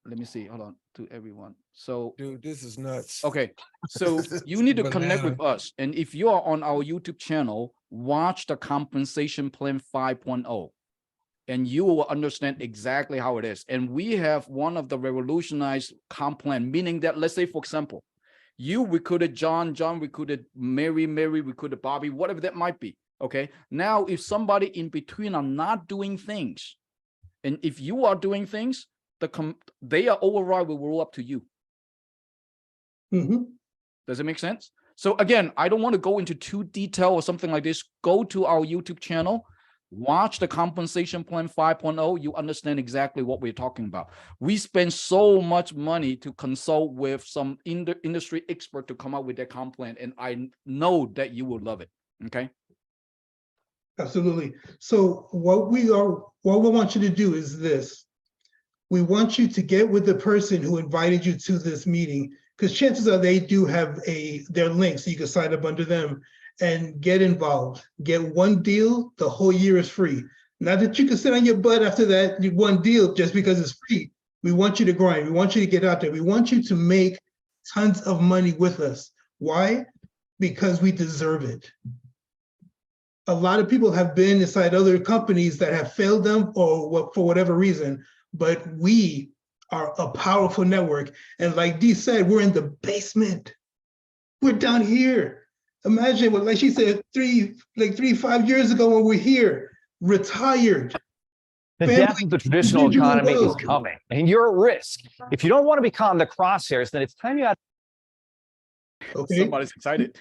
let me see. Hold on, to everyone. So, Dude, this is nuts. okay, so you need to connect Banana. with us. And if you are on our YouTube channel, watch the compensation plan 5.0. And you will understand exactly how it is. And we have one of the revolutionized comp plan, meaning that, let's say, for example, you recruited John, John recruited Mary, Mary recruited Bobby, whatever that might be. Okay. Now, if somebody in between are not doing things, and if you are doing things, they are override will roll up to you. Mhm. Does it make sense? So again, I don't want to go into too detail or something like this. Go to our YouTube channel, watch the compensation plan 5.0. You understand exactly what we're talking about. We spend so much money to consult with some industry expert to come up with their comp plan, and I know that you will love it. Okay. Absolutely. So what we want you to do is this. We want you to get with the person who invited you to this meeting, because chances are they do have their link, so you can sign up under them and get involved. Get one deal, the whole year is free. Not that you can sit on your butt after that one deal just because it's free. We want you to grind. We want you to get out there. We want you to make tons of money with us. Why? Because we deserve it. A lot of people have been inside other companies that have failed them or for whatever reason, but we are a powerful network. And like Dee said, we're in the basement. We're down here. Imagine what, like she said, 5 years ago when we're here, retired. The Family, death of the traditional individual economy is wealth. coming, and you're at risk. If you don't want to be caught in the crosshairs, then it's time you had. Okay, Somebody's excited.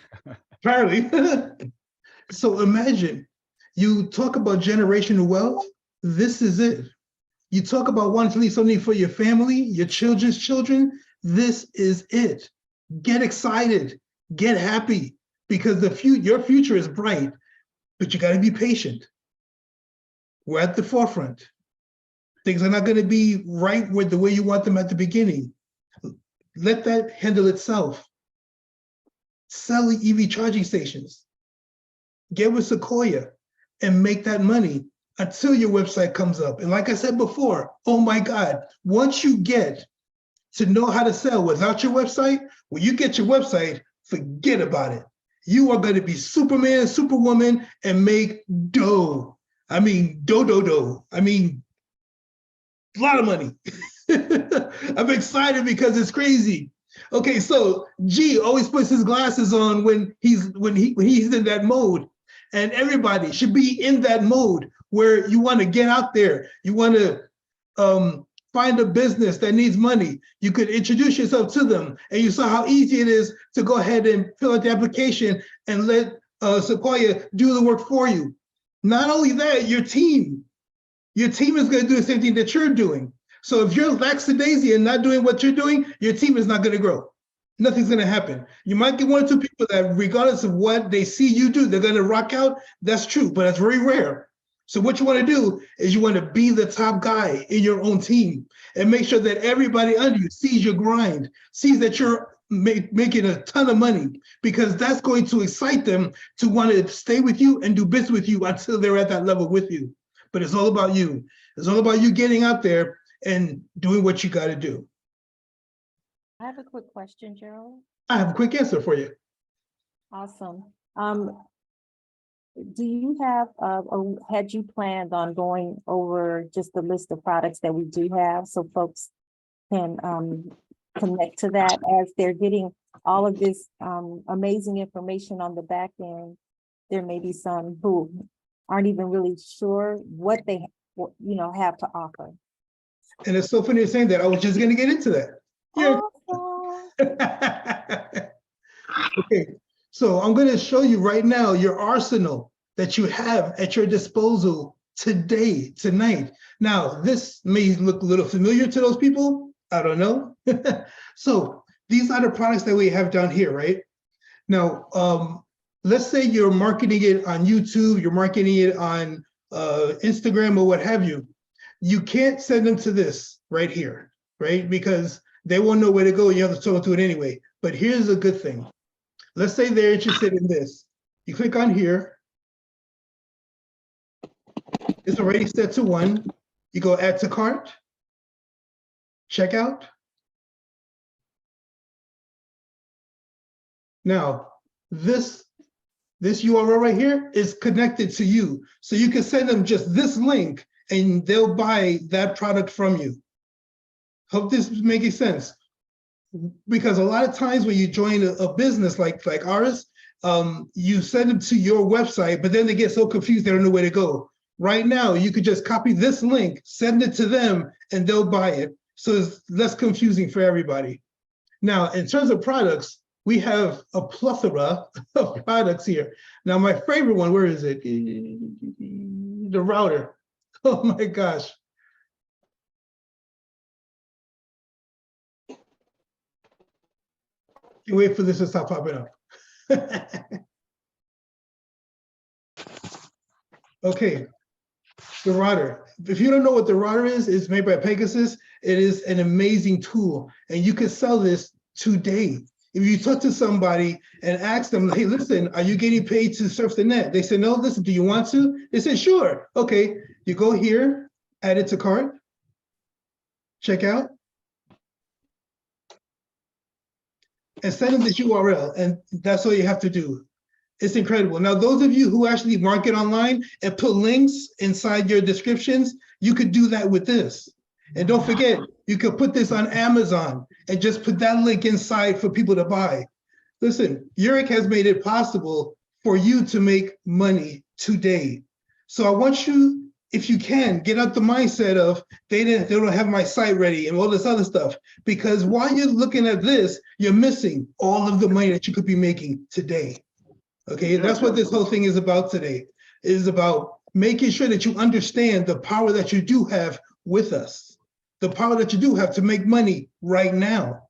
apparently. So imagine, you talk about generational wealth, this is it. You talk about wanting to leave something for your family, your children's children, this is it. Get excited, get happy, because your future is bright, but you gotta be patient. We're at the forefront. Things are not gonna be right with the way you want them at the beginning. Let that handle itself. Sell EV charging stations. Get with Sequoia and make that money until your website comes up. And like I said before, oh my God, once you get to know how to sell without your website, when you get your website, forget about it. You are going to be Superman, Superwoman, and make dough. I mean, dough. I mean, a lot of money. I'm excited because it's crazy. Okay, so G always puts his glasses on when he's in that mode. And everybody should be in that mode where you want to get out there. You want to find a business that needs money. You could introduce yourself to them. And you saw how easy it is to go ahead and fill out the application and let Sequoia do the work for you. Not only that, your team is going to do the same thing that you're doing. So if you're lackadaisy and not doing what you're doing, your team is not going to grow. Nothing's going to happen. You might get 1 or 2 people that, regardless of what they see you do, they're going to rock out. That's true, but that's very rare. So what you want to do is you want to be the top guy in your own team and make sure that everybody under you sees your grind, sees that you're making a ton of money, because that's going to excite them to want to stay with you and do business with you until they're at that level with you. But it's all about you. It's all about you getting out there and doing what you got to do. I have a quick question, Gerald. I have a quick answer for you. Awesome. do you have, or had you planned on going over just the list of products that we do have so folks can connect to that as they're getting all of this amazing information on the back end? There may be some who aren't even really sure what they have to offer. And it's so funny you're saying that. I was just going to get into that. Yeah. Awesome. Okay, so I'm going to show you right now your arsenal that you have at your disposal today, tonight. Now, this may look a little familiar to those people. I don't know. So these are the products that we have down here, right? Now, let's say you're marketing it on YouTube, you're marketing it on Instagram or what have you. You can't send them to this right here, right? Because they won't know where to go. You have to talk to it anyway. But here's a good thing. Let's say they're interested in this. You click on here. It's already set to 1. You go add to cart, checkout. Now, this URL right here is connected to you. So you can send them just this link and they'll buy that product from you. Hope this is making sense. Because a lot of times when you join a business like ours, you send them to your website, but then they get so confused they don't know where to go. Right now, you could just copy this link, send it to them, and they'll buy it. So it's less confusing for everybody. Now, in terms of products, we have a plethora of products here. Now, my favorite one, where is it? The router. Oh my gosh. Can't wait for this to stop popping up. Okay, the router. If you don't know what the router is, it's made by Pegasus. It is an amazing tool, and you can sell this today. If you talk to somebody and ask them, hey, listen, are you getting paid to surf the net? They say, no, listen, do you want to? They say, sure. Okay, you go here, add it to cart, check out, and send them this URL, and that's all you have to do. It's incredible. Now, those of you who actually market online and put links inside your descriptions, you could do that with this. And don't forget, you could put this on Amazon and just put that link inside for people to buy. Listen, Yereq has made it possible for you to make money today. So I want you, if you can, get out the mindset of they don't have my site ready and all this other stuff, because while you're looking at this, you're missing all of the money that you could be making today. Okay, that's what this whole thing is about today. It is about making sure that you understand the power that you do have with us, the power that you do have to make money right now.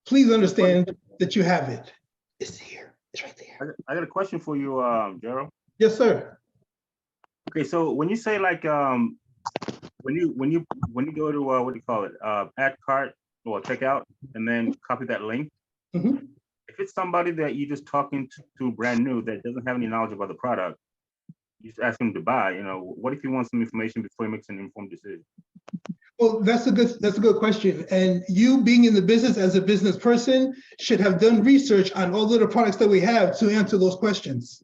Please understand that you have it. It's here. It's right there. I got a question for you, Gerald. Yes, sir. Okay, so when you say like when you go to what do you call it, add cart or checkout, and then copy that link. Mm-hmm. If it's somebody that you're just talking to brand new that doesn't have any knowledge about the product, you just ask them to buy. You know, what if he wants some information before he makes an informed decision? Well, that's a good question. And you being in the business as a business person should have done research on all of the products that we have to answer those questions.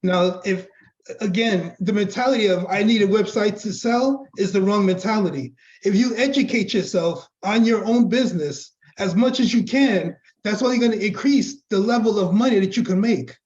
Now, if again, the mentality of I need a website to sell is the wrong mentality. If you educate yourself on your own business as much as you can, that's only going to increase the level of money that you can make.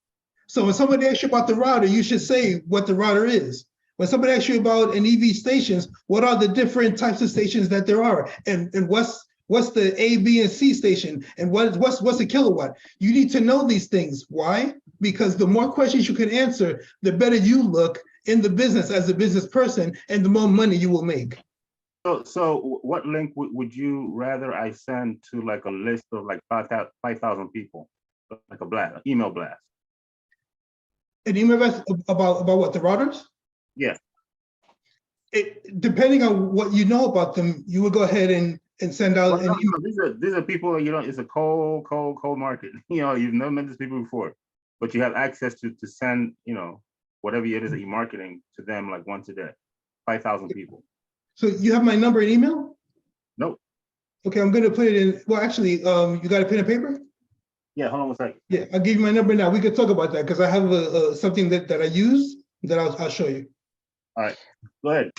So when somebody asks you about the router, you should say what the router is. When somebody asks you about an EV stations, what are the different types of stations that there are? And what's the A, B, and C station? And what's a kilowatt? You need to know these things. Why? Because the more questions you can answer, the better you look in the business as a business person, and the more money you will make. So what link would you rather I send to like a list of like 5,000 people, like a blast, email blast? An email blast about what, the routers? Yeah. Depending on what you know about them, you would go ahead and send out an email. These are people, you know, it's a cold market. You know, you've never met these people before, but you have access to send, you know, whatever it is that you're marketing to them like once a day, 5,000 people. So you have my number and email? Nope. Okay, I'm going to put it in. Well, actually, you got a pen and paper? Yeah, hold on one second. Yeah, I'll give you my number now. We could talk about that because I have something that I use that I'll show you. All right, go ahead.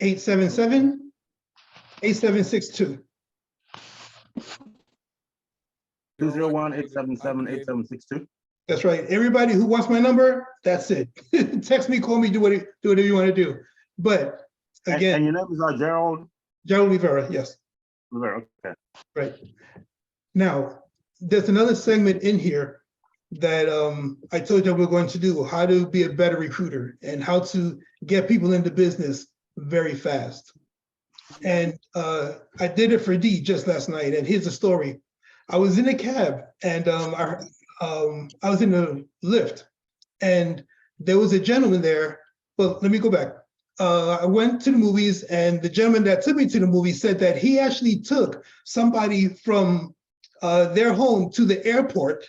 201-877-8762. 201-877-8762. That's right. Everybody who wants my number, that's it. Text me, call me, do whatever you want to do. But And again, your name is Gerald Gerald Rivera, yes, Rivera. Okay. right. Now, there's another segment in here that I told you we're going to do, how to be a better recruiter and how to get people into business very fast. And I did it for D just last night. And here's the story. I was in a cab and I was in a lift and there was a gentleman there. Well, let me go back. I went to the movies and the gentleman that took me to the movie said that he actually took somebody from their home to the airport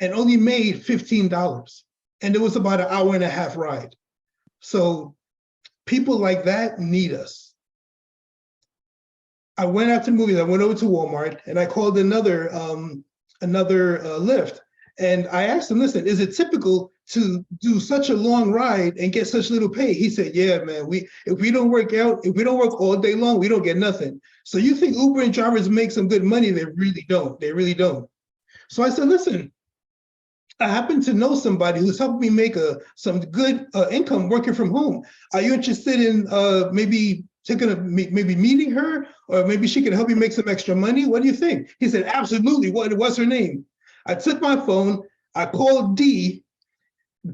and only made $15. And it was about an hour and a half ride. So people like that need us. I went out to the movies, I went over to Walmart and I called another Lyft. And I asked him, listen, is it typical to do such a long ride and get such little pay? He said, yeah, man, if we don't work all day long, we don't get nothing. So you think Uber and drivers make some good money? They really don't, they really don't. So I said, listen, I happen to know somebody who's helping me make some good income working from home. Are you interested in maybe meeting her, or maybe she can help you make some extra money? What do you think? He said, absolutely. What's her name? I took my phone, I called D,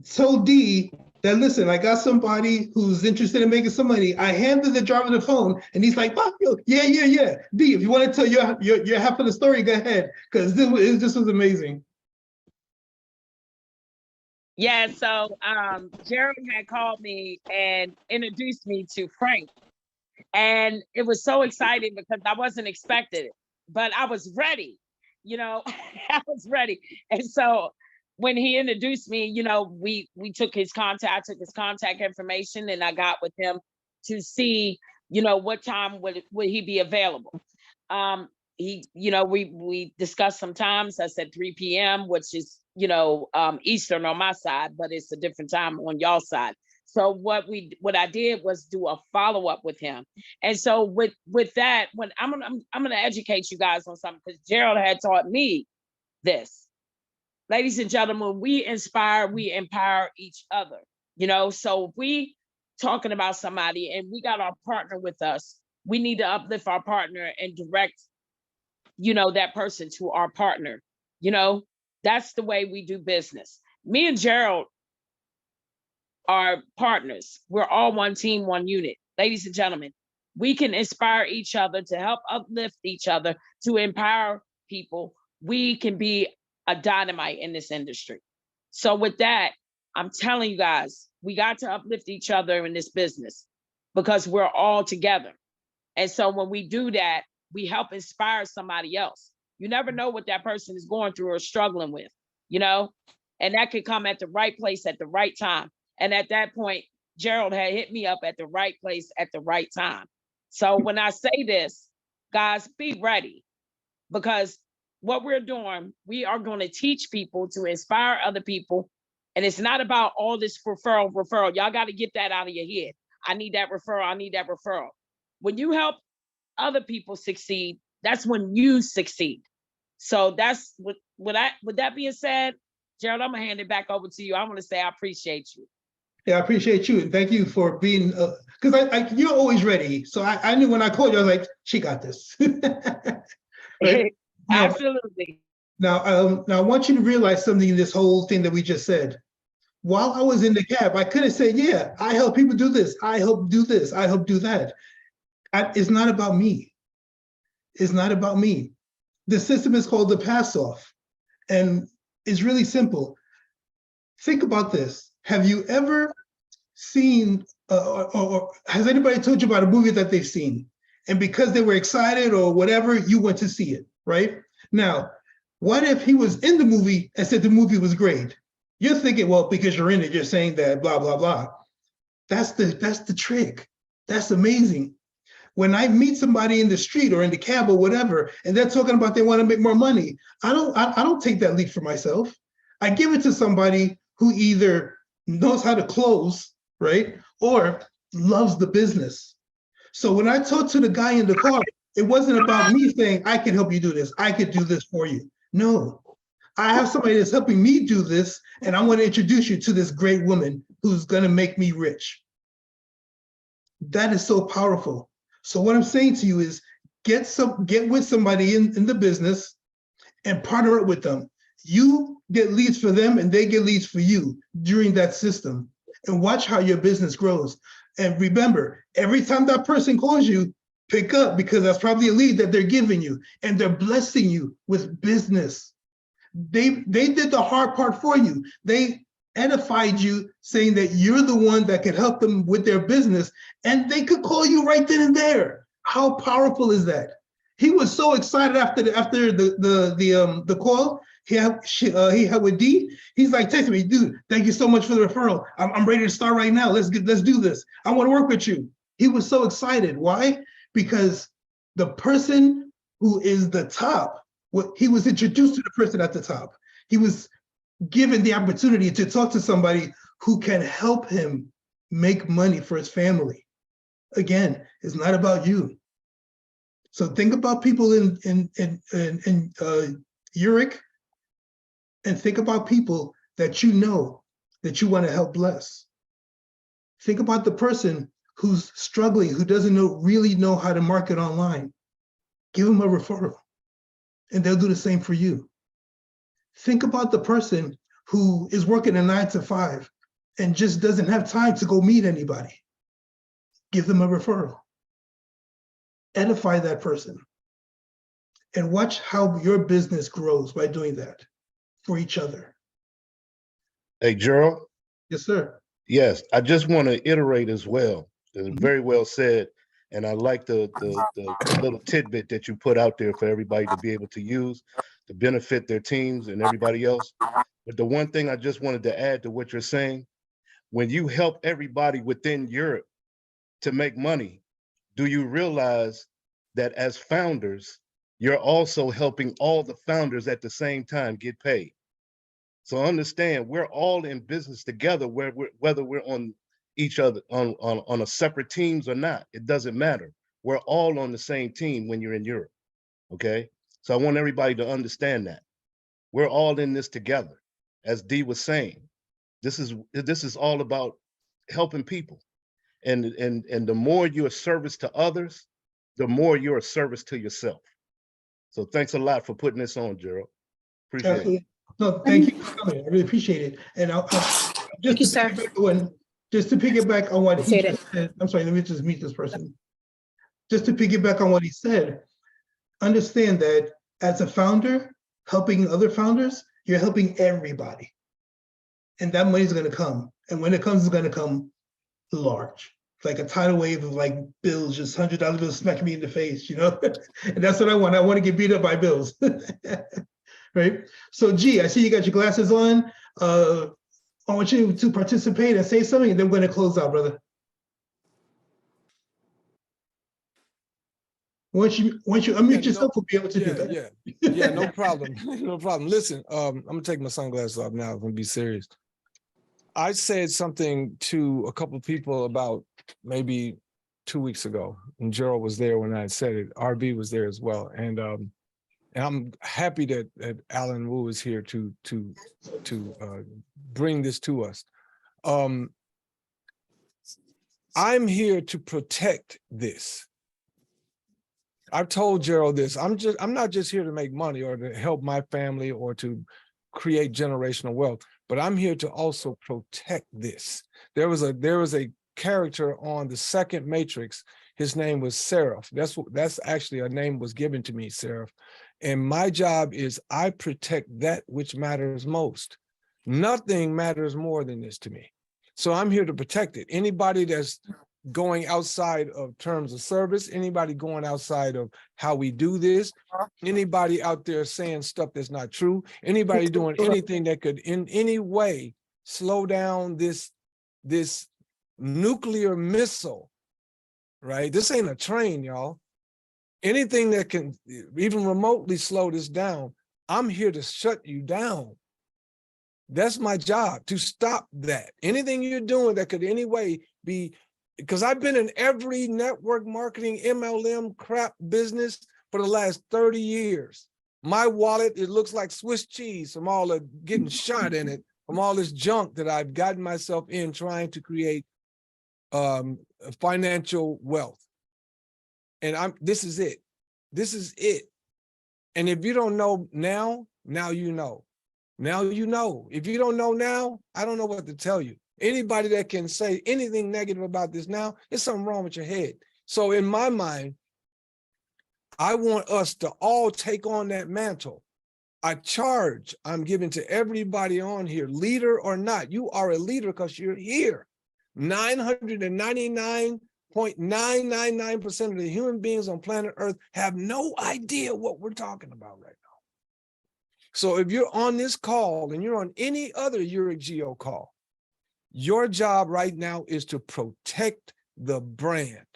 told D that, listen, I got somebody who's interested in making some money. I handed the driver the phone and he's like, yeah. D, if you want to tell your half of the story, go ahead, because this was amazing. Yeah, so Gerald had called me and introduced me to Frank. And it was so exciting because I wasn't expecting it, but I was ready, I was ready. And so when he introduced me, we took his contact, I took his contact information and I got with him to see, what time would he be available. We discussed some times. I said 3 p.m., which is, Eastern on my side, but it's a different time on y'all side. So what I did was do a follow-up with him. And so with that, when I'm gonna educate you guys on something, because Gerald had taught me this. Ladies and gentlemen, we inspire, we empower each other. So if we talking about somebody and we got our partner with us, we need to uplift our partner and direct, that person to our partner. That's the way we do business. Me and Gerald are partners. We're all one team, one unit. Ladies and gentlemen, we can inspire each other to help uplift each other, to empower people. We can be a dynamite in this industry. So with that, I'm telling you guys, we got to uplift each other in this business because we're all together. And so when we do that, we help inspire somebody else. You never know what that person is going through or struggling with, and that could come at the right place at the right time. And at that point, Gerald had hit me up at the right place at the right time. So when I say this, guys, be ready, because what we're doing, we are going to teach people to inspire other people. And it's not about all this referral. Y'all got to get that out of your head. I need that referral. When you help other people succeed, that's when you succeed. So that's with that being said, Gerald, I'm gonna hand it back over to you. I want to say I appreciate you. Yeah, I appreciate you and thank you for being, because you're always ready. So I knew when I called you, I was like, she got this. Right? Absolutely. Now I want you to realize something in this whole thing that we just said. While I was in the cab, I could have said, yeah, I help people do this. I help do this. I help do that. It's not about me. It's not about me. The system is called the pass-off. And it's really simple. Think about this. Have you ever seen, or has anybody told you about a movie that they've seen? And because they were excited or whatever, you went to see it, right? Now, what if he was in the movie and said the movie was great? You're thinking, well, because you're in it, you're saying that, blah, blah, blah. That's the trick. That's amazing. When I meet somebody in the street or in the cab or whatever, and they're talking about they want to make more money, I don't take that leap for myself. I give it to somebody who either knows how to close, right, or loves the business. So when I talked to the guy in the car, it wasn't about me saying, I can help you do this. I could do this for you. No, I have somebody that's helping me do this, and I want to introduce you to this great woman who's going to make me rich. That is so powerful. So what I'm saying to you is get with somebody in the business and partner up with them. You get leads for them and they get leads for you during that system, and watch how your business grows. And remember, every time that person calls you, pick up, because that's probably a lead that they're giving you, and they're blessing you with business. They did the hard part for you. They edified you, saying that you're the one that could help them with their business, and they could call you right then and there. How powerful is that? He was so excited after the call he had with D. He's like, texting me, dude, thank you so much for the referral. I'm ready to start right now. Let's do this. I want to work with you. He was so excited. Why? Because the person who is the top, he was introduced to the person at the top. He was given the opportunity to talk to somebody who can help him make money for his family. Again, it's not about you. So think about people in Yereq, and think about people that you know that you want to help bless. Think about the person who's struggling, who doesn't really know how to market online. Give them a referral, and they'll do the same for you. Think about the person who is working a 9 to 5 and just doesn't have time to go meet anybody. Give them a referral. Edify that person, and watch how your business grows by doing that for each other. Hey, Gerald. Yes, sir. Yes, I just want to iterate as well. It's very well said, and I like the little tidbit that you put out there for everybody to be able to use to benefit their teams and everybody else. But the one thing I just wanted to add to what you're saying, when you help everybody within Yereq to make money, do you realize that as founders, you're also helping all the founders at the same time get paid? So understand, we're all in business together, whether we're on each other on a separate teams or not. It doesn't matter. We're all on the same team when you're in Yereq. Okay. So I want everybody to understand that we're all in this together. As Dee was saying, this is all about helping people. And the more you're a service to others, the more you're a service to yourself. So thanks a lot for putting this on, Gerald. Appreciate Absolutely. it. No, thank you for coming. I really appreciate it. And just to piggyback on what he just said, I'm sorry, let me just meet this person. Just to piggyback on what he said, understand that as a founder, helping other founders, you're helping everybody. And that money is going to come. And when it comes, it's going to come large. Like a tidal wave of like bills, just $100 bills smacking me in the face, you know? And that's what I want. I want to get beat up by bills. Right? So G, I see you got your glasses on. I want you to participate and say something, and then we're going to close out, brother. Once you unmute yourself, we'll be able to do that. Yeah, no problem. No problem. Listen, I'm gonna take my sunglasses off now. I'm gonna be serious. I said something to a couple of people about maybe 2 weeks ago, and Gerald was there when I said it. RB was there as well, and I'm happy that Alan Wu is here to bring this to us. I'm here to protect this. I've told Gerald this. I'm not just here to make money or to help my family or to create generational wealth, but I'm here to also protect this. There was a character on the second Matrix. His name was Seraph. That's actually a name was given to me, Seraph. And my job is I protect that which matters most. Nothing matters more than this to me. So I'm here to protect it. Anybody that's going outside of terms of service, anybody going outside of how we do this, anybody out there saying stuff that's not true, anybody doing anything that could in any way slow down this nuclear missile, right? This ain't a train, y'all. Anything that can even remotely slow this down, I'm here to shut you down. That's my job, to stop that. Anything you're doing that could in any way be, because I've been in every network marketing MLM crap business for the last 30 years. My wallet, it looks like Swiss cheese from all the getting shot in it, from all this junk that I've gotten myself in trying to create financial wealth. And this is it. This is it. And if you don't know now, now you know. Now you know. If you don't know now, I don't know what to tell you. Anybody that can say anything negative about this now, there's something wrong with your head. So in my mind, I want us to all take on that mantle. A charge I'm giving to everybody on here, leader or not. You are a leader because you're here. 999.999% of the human beings on planet Earth have no idea what we're talking about right now. So if you're on this call and you're on any other Yereq Geo call, your job right now is to protect the brand.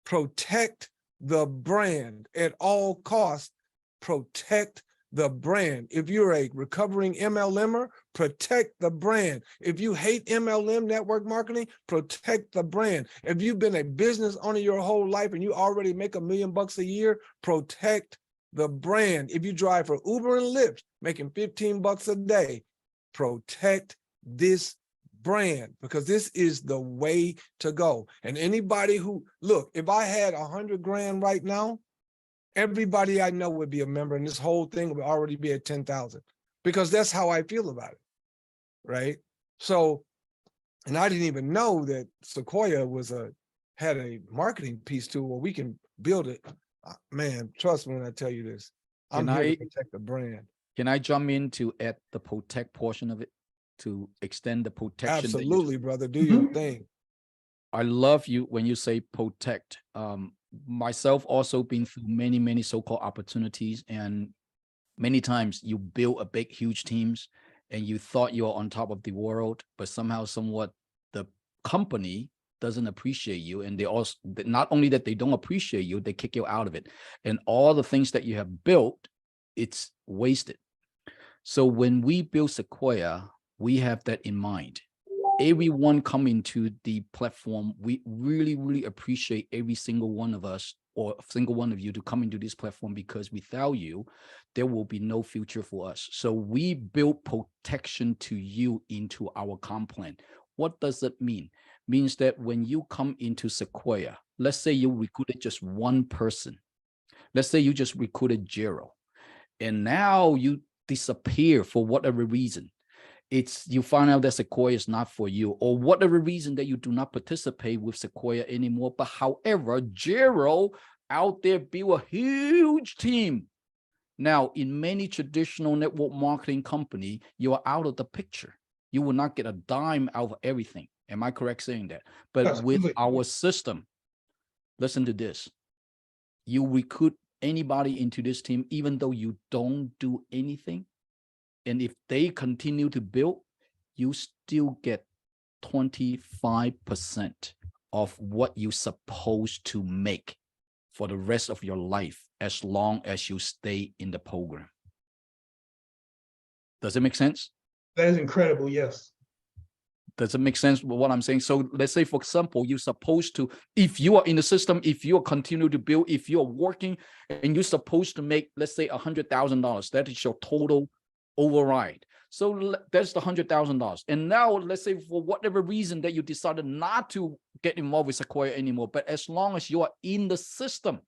Protect the brand at all costs. Protect the brand. If you're a recovering MLMer, protect the brand. If you hate MLM network marketing, protect the brand. If you've been a business owner your whole life and you already make $1 million a year, protect the brand. If you drive for Uber and Lyft, making $15 a day, protect this brand, because this is the way to go. And anybody who, look, if I had 100 grand right now, everybody I know would be a member and this whole thing would already be at 10,000, because that's how I feel about it, right? So, and I didn't even know that Sequoia had a marketing piece too, where we can build it. Man, trust me when I tell you this. I'm here to protect the brand. Can I jump in to add the protect portion of it, to extend the protection? Absolutely, brother. Do your thing. I love you when you say protect. Myself also been through many, many so-called opportunities, and many times you build a big, huge teams and you thought you're on top of the world, but somehow, somewhat, the company doesn't appreciate you. And they also, not only that they don't appreciate you, they kick you out of it. And all the things that you have built, it's wasted. So when we build Sequoia, we have that in mind. Everyone coming to the platform, we really, really appreciate every single one of us or single one of you to come into this platform, because without you, there will be no future for us. So we build protection to you into our comp plan. What does that mean? Means that when you come into Sequoia, let's say you recruited just one person. Let's say you just recruited 0, and now you disappear for whatever reason. You find out that Sequoia is not for you, or whatever reason that you do not participate with Sequoia anymore. But however, 0 out there build a huge team. Now, in many traditional network marketing company, you are out of the picture. You will not get a dime out of everything. Am I correct saying that? But Absolutely. with our system, listen to this. You recruit anybody into this team, even though you don't do anything. And if they continue to build, you still get 25% of what you're supposed to make for the rest of your life, as long as you stay in the program. Does it make sense? That is incredible, yes. Does it make sense with what I'm saying? So let's say, for example, you're supposed to, if you are in the system, if you continue to build, if you're working and you're supposed to make, let's say $100,000, that is your total override. So that's the $100,000. And now let's say for whatever reason that you decided not to get involved with Sequoia anymore, but as long as you are in the system,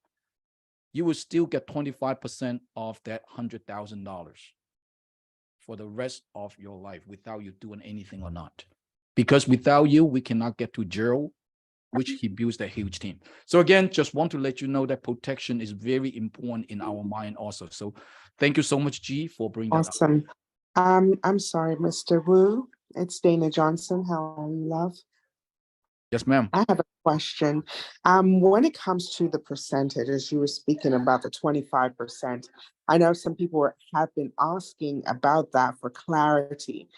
you will still get 25% of that $100,000 for the rest of your life without you doing anything or not. Because without you, we cannot get to 0, which he builds that huge team. So again, just want to let you know that protection is very important in our mind also. So thank you so much, G, for bringing that up. Awesome. I'm sorry, Mr. Wu. It's Dana Johnson. How are you, love? Yes, ma'am. I have a question. When it comes to the percentages, you were speaking about the 25%. I know some people have been asking about that for clarity.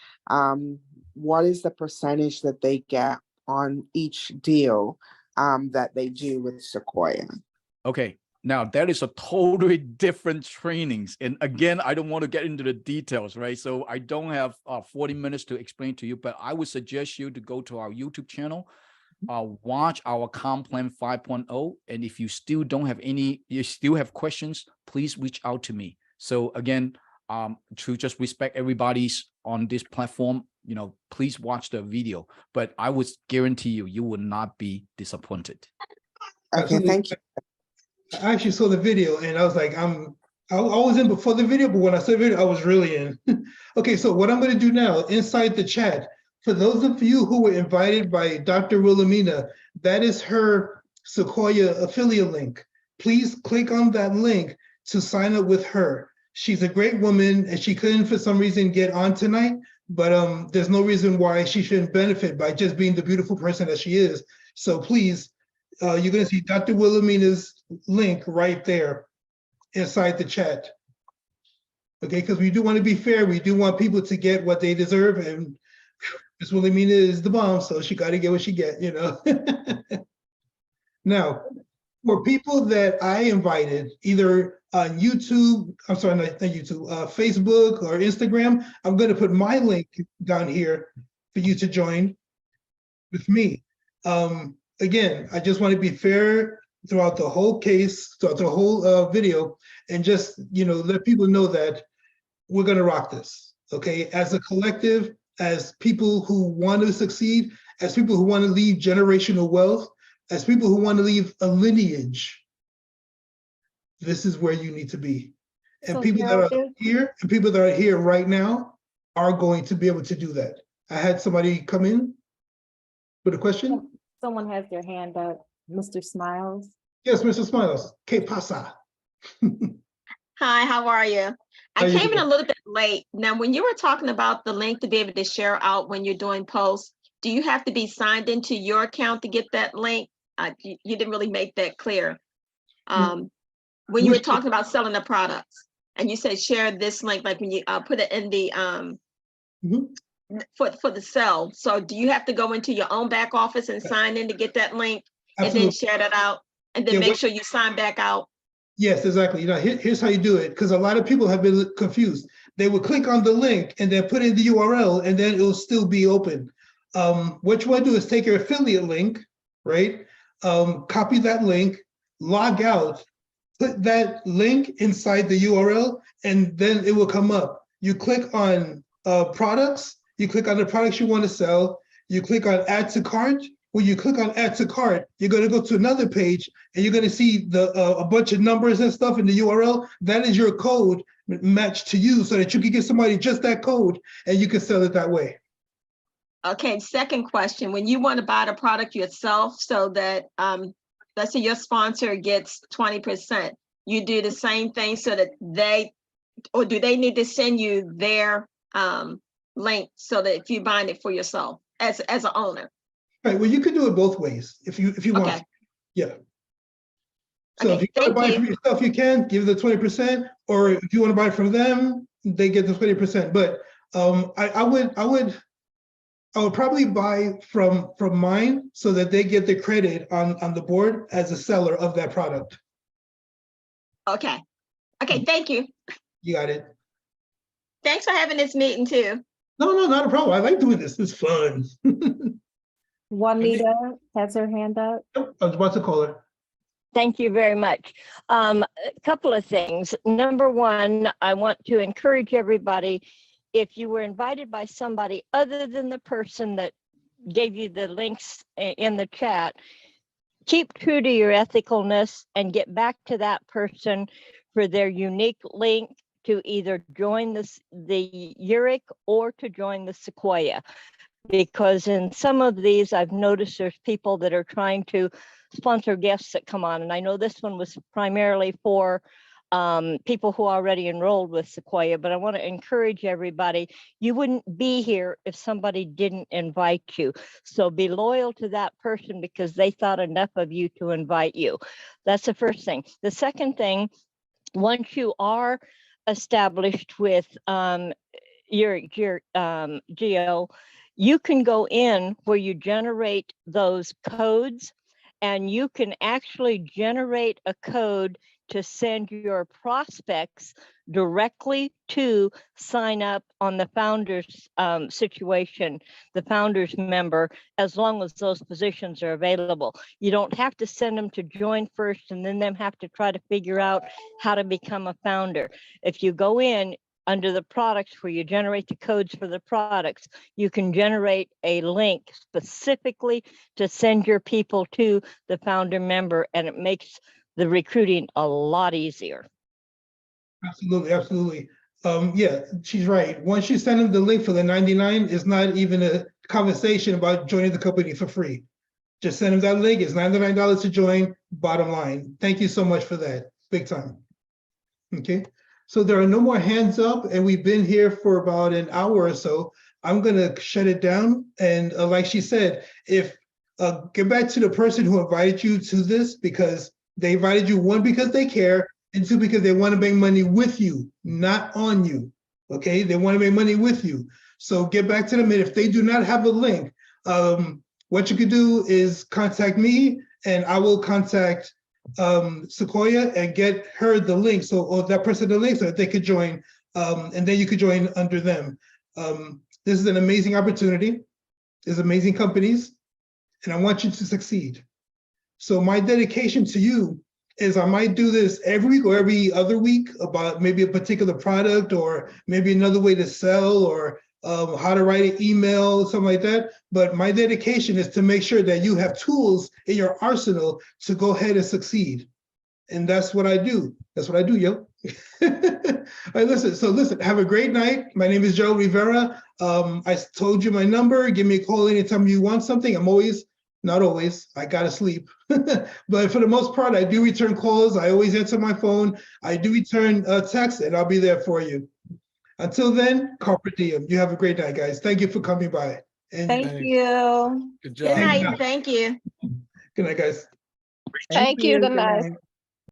What is the percentage that they get on each deal? that they do with Sequoia. Okay, now that is a totally different trainings. And again, I don't want to get into the details, right? So I don't have 40 minutes to explain to you, but I would suggest you to go to our YouTube channel, watch our Comp Plan 5.0. And if you still don't have you still have questions, please reach out to me. So again, to just respect everybody's on this platform, please watch the video, but I would guarantee you will not be disappointed. Okay, Absolutely. thank you. I actually saw the video and I was like, I was in before the video, but when I saw the video, I was really in. Okay, so what I'm going to do now inside the chat, for those of you who were invited by Dr. Wilhelmina, that is her Sequoia affiliate link. Please click on that link to sign up with her. She's a great woman and she couldn't for some reason get on tonight, but there's no reason why she shouldn't benefit by just being the beautiful person that she is. So please, you're going to see Dr. Wilhelmina's link right there inside the chat. Okay, because we do want to be fair. We do want people to get what they deserve. And Ms. Wilhelmina is the bomb, so she got to get what she get, Now, for people that I invited, either on YouTube, I'm sorry, not YouTube, Facebook or Instagram, I'm going to put my link down here for you to join with me. Again, I just want to be fair throughout the whole case, throughout the whole video, and just, let people know that we're going to rock this, okay? As a collective, as people who want to succeed, as people who want to leave generational wealth, as people who want to leave a lineage, this is where you need to be. And So people that are Gerald, here and people that are here right now are going to be able to do that. I had somebody come in with a question. someone has their hand up, Mr. Smiles. Yes, Mr. Smiles. ¿Qué pasa? Hi, how are you? How I you came in a doing? little bit late. Now, when you were talking about the link to be able to share out when you're doing posts, do you have to be signed into your account to get that link? You didn't really make that clear. When you were talking about selling the products and you said share this link, like when you put it in the for the sell. So do you have to go into your own back office and sign in to get that link? Absolutely. And then share that out and then Yeah, make sure you sign back out? Yes, exactly. Here's how you do it, because a lot of people have been confused. They would click on the link and then put in the URL and then it'll still be open. What you want to do is take your affiliate link, right? Copy that link, log out, put that link inside the URL, and then it will come up. You click on products, you click on the products you want to sell, you click on add to cart. When you click on add to cart, you're going to go to another page and you're going to see a bunch of numbers and stuff in the URL. That is your code matched to you so that you can get somebody just that code and you can sell it that way. Okay, second question, when you want to buy the product yourself so that, let's say your sponsor gets 20%, you do the same thing so that or do they need to send you their link so that if you're buying it for yourself as an owner? Right, well, you can do it both ways if you want. Okay. Yeah. So Okay, if you want to buy it thank for yourself, you can give the 20%, or if you want to buy it from them, they get the 20%. But I would probably buy from mine so that they get the credit on the board as a seller of that product. Okay. Okay, thank you. You got it. Thanks for having this meeting too. No, not a problem. I like doing this. It's fun. Juanita has her hand up. I was about to call her. Thank you very much. A couple of things. Number one, I want to encourage everybody, if you were invited by somebody other than the person that gave you the links in the chat, keep true to your ethicalness and get back to that person for their unique link to either join the Yereq or to join the Sequoia. Because in some of these, I've noticed there's people that are trying to sponsor guests that come on. And I know this one was primarily for people who already enrolled with Sequoia, but I want to encourage everybody, you wouldn't be here if somebody didn't invite you. So be loyal to that person because they thought enough of you to invite you. That's the first thing. The second thing, once you are established with your Geo, you can go in where you generate those codes and you can actually generate a code to send your prospects directly to sign up on the founders situation, the founders member, as long as those positions are available. You don't have to send them to join first and then them have to try to figure out how to become a founder. If you go in under the products where you generate the codes for the products, you can generate a link specifically to send your people to the founder member, and it makes the recruiting a lot easier. Absolutely, absolutely. Yeah, she's right. Once you send them the link for the 99, it's not even a conversation about joining the company for free. Just send them that link. It's $99 to join, bottom line. Thank you so much for that, big time. Okay, so there are no more hands up and we've been here for about an hour or so. I'm gonna shut it down. And like she said, if get back to the person who invited you to this, because they invited you, one, because they care, and two, because they want to make money with you, not on you. Okay, they want to make money with you. So get back to them. And if they do not have a link, what you could do is contact me and I will contact Sequoia and get her the link. So, or that person the link so that they could join, and then you could join under them. This is an amazing opportunity. There's amazing companies, and I want you to succeed. So my dedication to you is I might do this every week or every other week about maybe a particular product or maybe another way to sell or how to write an email, something like that. But my dedication is to make sure that you have tools in your arsenal to go ahead and succeed. And that's what I do. That's what I do, yo. All right, listen, have a great night. My name is Joe Rivera. I told you my number. Give me a call anytime you want something. I'm always, not always, I gotta sleep. But for the most part, I do return calls. I always answer my phone. I do return texts, and I'll be there for you. Until then, carpe diem. You have a great night, guys. Thank you for coming by. And Thank you. Good Good job. night, thank you. good night, guys. Thank you. Good night. night.